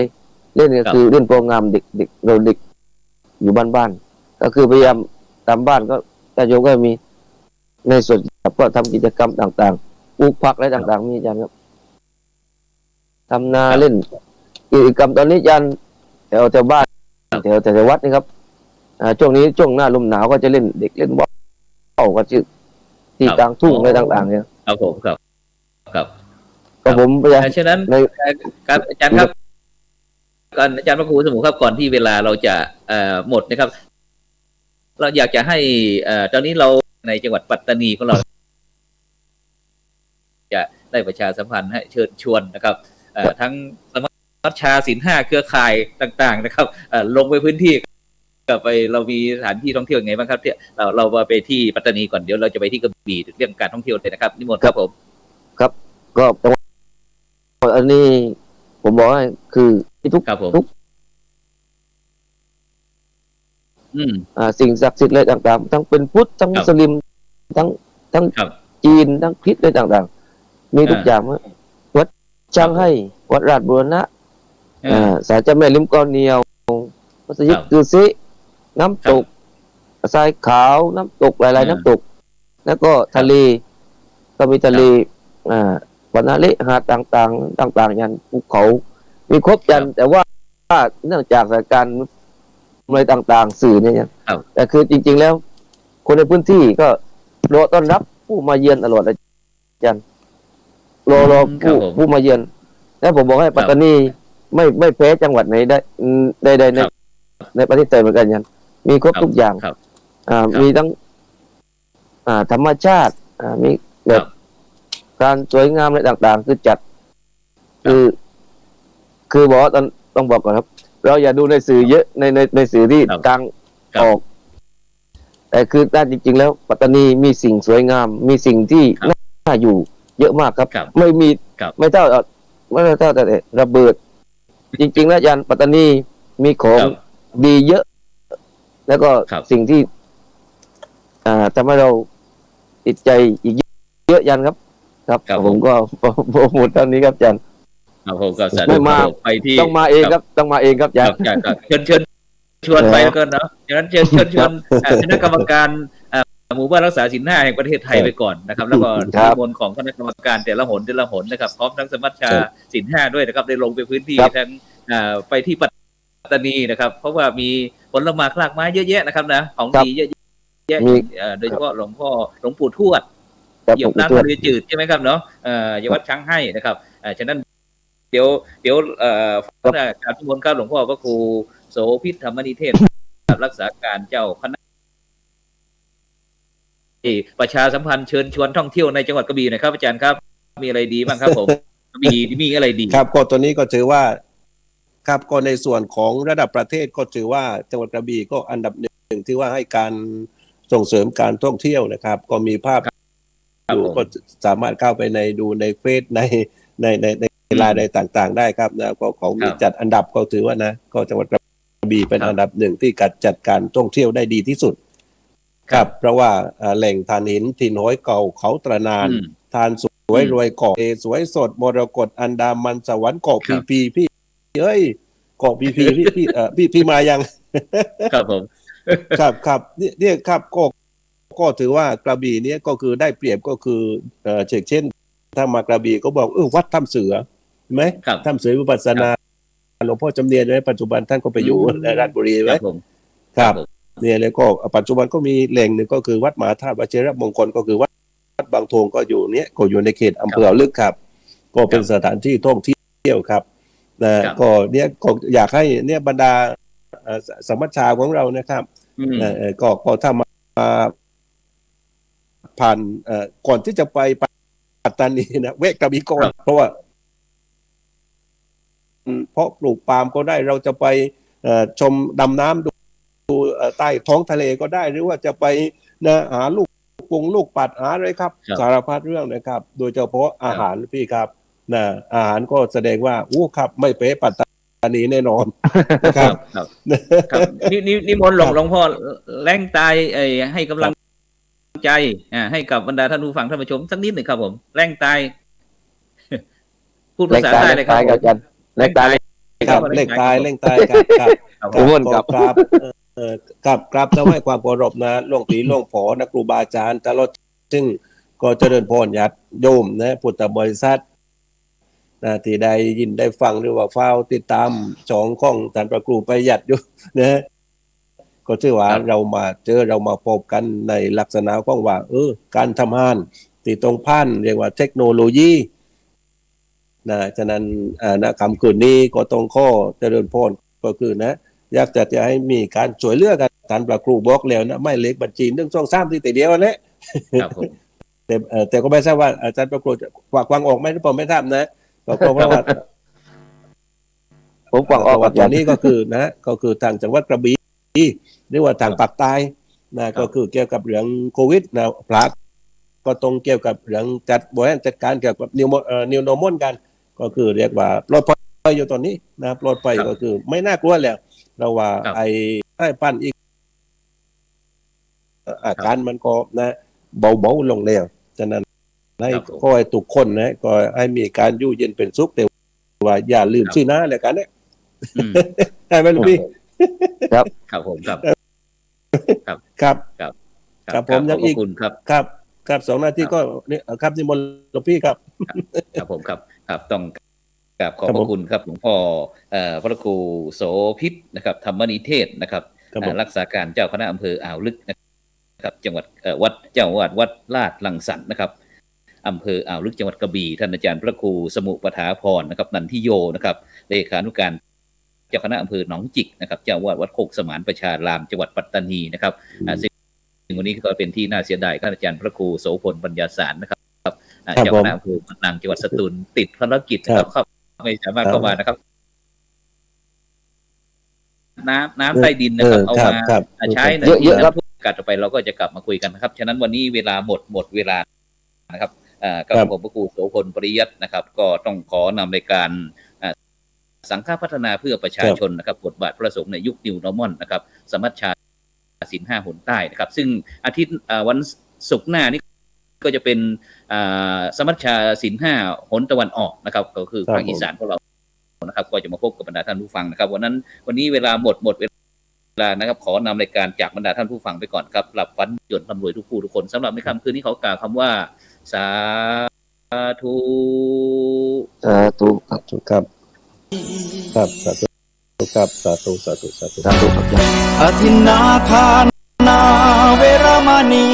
Speaker 3: เล่นก็คือเล่นโปรแกรมเด็กเราเด็กอยู่บ้านก็คือพยายามตามบ้านก็ญาติโยมก็มีในส่วนก็ทำกิจกรรมต่างๆปลูกผักอะไรต่างๆมีอาจารย์ครับทำนาเล่นกิจกรรมตอนนี้อาจารย์แถวบ้านแถววัดนี่ครับช่วงนี้ช่วงหน้าลมหนาวก็จะเล่นเด็กเล่นว่าวก็ชื่อที่กลางทุ่งอะไรต่างๆเนี่ย
Speaker 1: ครับผมครับ
Speaker 3: ก็ผมพยายาม
Speaker 1: ฉะนั้นครับอาจารย์ครับก่อนอาจารย์พระครูสมุครับก่อนที่เวลาเราจะหมดนะครับเราอยากจะให้ตอนนี้เราในจังหวัดปัตตานีของเราจะได้ประชาสัมพันธ์ให้เชิญชวนนะครับทั้งสมัชชาศีลห้าเครือข่ายต่างๆนะครับลงไปพื้นที่ก็ไปเรามีสถานที่ท่องเที่ยวยังไงบ้างครับที่เราไปที่ปัตตานีก่อนเดี๋ยวเราจะไปที่กระบี่เรื่องการท่องเที่ยวเลยนะครับนิมนต์ครับผม
Speaker 3: ครับก็อันนี้ผมบอกว่าคือทุกสิ่งศักดิ์สิทธิ์อะไรต่างๆทั้งเป็นพุทธทั้งมุสลิมทั้งจีนทั้งคริสต์อะไรต่างๆมีทุกอย่างวัดช่างให้วัดราชบูรณะศาลเจ้าแม่ลิ้มกอเหนียวมัสยิดกือซิน้ำตกทรายขาวน้ำตกหลายๆน้ำตกแล้วก็ทะเลก็มีทะเลวันนาเลหาดต่างๆยันภูเขามีครบยันแต่ว่าเนื่องจากสถานการณ์อะไรต่างๆสื่อเนี่ยแต่คือจริงๆแล้วคนในพื้นที่ก็รอต้อนรับผู้มาเยือนตลอดอาจารย์รอผู้มาเยือนแล้วผมบอกให้ปัตตานีไม่แพ้จังหวัดไหนได้ในประเทศไทยเหมือนกันยันมีครบทุกอย่างมีทั้งธรรมชาติมีแบบการสวยงามอะไรต่างๆคือจัดคือบอกต้องบอกก่อนครับเราอย่าดูในสื่อเยอะในสื่อที่กลางออกแต่คือด้านจริงๆแล้วปัตตานีมีสิ่งสวยงามมีสิ่งที่น่าอยู่เยอะมากครับไม่เท่าแต่ระเบิดจริงๆแล้วยันปัตตานีมีของดีเยอะแล้วก็สิ่งที่ทำให้เราติดใจอีกเยอะยันครับผมก็โปรโมทตอนนี้ครับอาจารย์
Speaker 1: ผมก็
Speaker 3: ไม่มา
Speaker 1: ไปที่
Speaker 3: ต้องมาเองครับต้องมาเองครับอาจารย์
Speaker 1: เชิญชวนไปแล้วกันเนาะดังนั้นเชิญชวนคณะกรรมการหมู่บ้านรักษาศีลห้าแห่งประเทศไทยไปก่อนนะครับแล้วก็นิมนต์ของคณะกรรมการแต่ละหนนะครับพร้อมทั้งสมัชชาศีลห้าด้วยนะครับได้ลงไปพื้นที่ทั้งไปที่ปัตตานีนะครับเพราะว่ามีผลไม้คลากไม้เยอะแยะนะครับนะของดีเยอะแยะโดยเฉพาะหลวงปู่ทวดเหยียบน้ำทะเลจืดใช่ไหมครับเนาะยวัดช้างให้นะครับฉะนั้นเดี๋ยวการทุกคนครับหลวงพ่อก็ครูโสภิตธรรมนิเทศรักษาการเจ้าคณะประชาสัมพันธ์เชิญชวนท่องเที่ยวในจังหวัดกระบี่นะครับอาจารย์ครับมีอะไรดีบ้างครับผมกระบี่มีอะไรดี
Speaker 2: ครับก็ตัวนี้ก็ถือว่าครับก็ในส่วนของระดับประเทศก็ถือว่าจังหวัดกระบี่ก็อันดับหนึ่งที่ว่าให้การส่งเสริมการท่องเที่ยวนะครับก็มีภาพอยู่ก็สามารถเข้าไปดูในเฟซในไลน์ใดต่างๆได้ครับนะก็ของจัดอันดับก็ถือว่านะก็จังหวัดกระบี่เป็นอันดับหนึ่งที่จัดการท่องเที่ยวได้ดีที่สุดครับเพราะว่าแหล่งถ่านหินถิ่นหอยเก่าเขาตระนานทานสวยรวยเกาะสวยสดมรกตอันดามันสวรรค์เกาะพีพี่เอ้ยเกาะพีพี่มายัง
Speaker 1: ครับผม
Speaker 2: ครับเนี่ยครับก็ถือว่ากระบี่นี้ก็คือได้เปรียบก็คือเช่นถ้ามากระบี่ก็บอกวัดถ้ำเสือไหมถ้ำเสือวิปัสสนาหลวงพ่อจำเนียนไว้ปัจจุบันท่านก็ไปอยู่ในราชบุรีไหมครับเนี่ยแล้วก็ปัจจุบันก็มีแหล่งหนึ่งก็คือวัดมหาธาตุวชิรมงคลก็คือวัดบางทงก็อยู่ในเขตอำเภออ่าวลึกครับก็เป็นสถานที่ท่องเที่ยวครับนะก็เนี่ยก็อยากให้เนี่ยบรรดาสมัชชาของเรานะครับก็ถ้ามาผ่านก่อนที่จะไปปัตตานีนะแวะกระบี่ก่อนเพราะว่าเพราะปลูกปาล์มก็ได้เราจะไปชมดำน้ำดูใต้ท้องทะเลก็ได้หรือว่าจะไปนะหาลูกปัดหาอะไรครับสารพัดเรื่องนะครับโดยเฉพาะอาหารพี่ครับนะอาหารก็แสดงว่าครับไม่เป๊ะปัตตานีแน่นอนนะครับ
Speaker 1: นิมนต์หลวงพ่อแรงตายให้กำลังใจให้กับบรรดาท่านผู้ฟังท่านผู้ชมสักนิดหนึ่งครับผมแรงตาย พูดภาษาใต้เลยครับ
Speaker 3: กับอาจารย์เลขตาย
Speaker 2: ครับเล่งตายครับครับ
Speaker 3: ทุกคนครับ
Speaker 2: ครับครับต้องให้ความเคารพนะหลวงพี่หลวงพ่อนะครูบาอาจารย์ตลอดซึ่งก็เจริญพรญาติโยมนะพุทธบริษัทนะที่ได้ยินได้ฟังหรือว่าเฝ้าติดตามช่องของท่านพระครูประหยัดอยู่นะก็ชื่อว่าเรามาพบกันในลักษณะของว่าการทำงานที่ตรงผ่านเรียกว่าเทคโนโลยีนะฉะนั้นนะคำคืนนี้ก็ตรงข้อเจริญพรก็คือนะอยากจะให้มีการช่วยเหลือกันท่านพระครูบอกแล้วนะไม่เล็กบัญชี1 2 3ที่แต่เดียวนั่นแหละ
Speaker 1: ครับผม
Speaker 2: แต่ก็ไม่ทราบว่าอาจารย์พระครูจะวางออกไหมหรือเปล่าไม่ทราบนะก็เพราะว่า
Speaker 3: ผมกวางออก
Speaker 2: ว่าตอนนี้ก็คือนะก็คือทางจังหวัดกระบี่หรือว่าทางภาคใต้นะก็คือเกี่ยวกับเรื่องโควิดนะพระก็ตรงเกี่ยวกับเรื่องบริหารจัดการเกี่ยวกับนิวโนมอนกันก็คือเรียกว่าปลอดภัยอยู่ตอนนี้นะปลอดภัยก็คือไม่น่ากลัวแล้วเราว่าไอ้ปั้นอีกอาการมันก็นะเบาลงแล้วฉะนั้นให้ขอให้ทุกคนนะก็ให้มีการอยู่เย็นเป็นสุขแต่ว่าอย่าลืมชื่อหน้าเลยกันเนี่ยได้ไหมลูกพี่
Speaker 1: ครับผมครับ
Speaker 2: ครับผมยังอีกครับ2 นาทีก็นี่ครับนิมนต์หลวงพี่ครับ
Speaker 1: ครับผมครับต้องกราบขอบพระคุณครับหลวงพ่อพระครูโสภิตนะครับธรรมนิเทศนะครับรักษาการเจ้าคณะอำเภออ่าวลึกนะครับจังหวัดวัดลาดลังสรรค์นะครับอำเภออ่าวลึกจังหวัดกระบี่ท่านอาจารย์พระครูสมุปถาพรนะครับนันทิโยนะครับเลขานุการเจ้าคณะอำเภอหนองจิกนะครับเจ้าวาดวัดโคกสมานประชารามจังหวัดปัตตานีนะครับซึ่งวันนี้ก็เป็นที่น่าเสียดายท่านอาจารย์พระครูโสพลปัญญาสารนะครับเจ้าคณะอำเภอมะนังจังหวัดสตูลติดภารกิจนะครับไม่สามารถเข้ามานะครับน้ำใต้ดินนะครับเอามาใช้ในที่น้ำท่วมกัดต่อไปเราก็จะกลับมาคุยกันนะครับฉะนั้นวันนี้เวลาหมดเวลานะครับกับผมพระครูโสพลปริยัตินะครับก็ต้องขอนำรายการสังฆพัฒนาเพื่อประชาชนนะครับบทบาทพระสงฆ์ในยุคนิวนอร์มอนนะครับสมัชชาศีล 5 หนใต้นะครับซึ่งอาทิตย์วันศุกร์หน้านี้ก็จะเป็นสมัชชาศีล 5 หนตะวันออกนะครับก็คือภาคอีสานของเรานะครับก็จะมาพบกับบรรดาท่านผู้ฟังนะครับวันนี้เวลาหมดเวลานะครับขอนำรายการจากบรรดาท่านผู้ฟังไปก่อนครับหลับฝันหยดร่ำรวยทุกผู้ทุกคนสำหรับในค่ำคืนนี้เขากล่าวคำว่าสาธุ
Speaker 2: ครับสาธุครับสาธุ
Speaker 3: ครับ
Speaker 4: อธินาทานาเวรมณี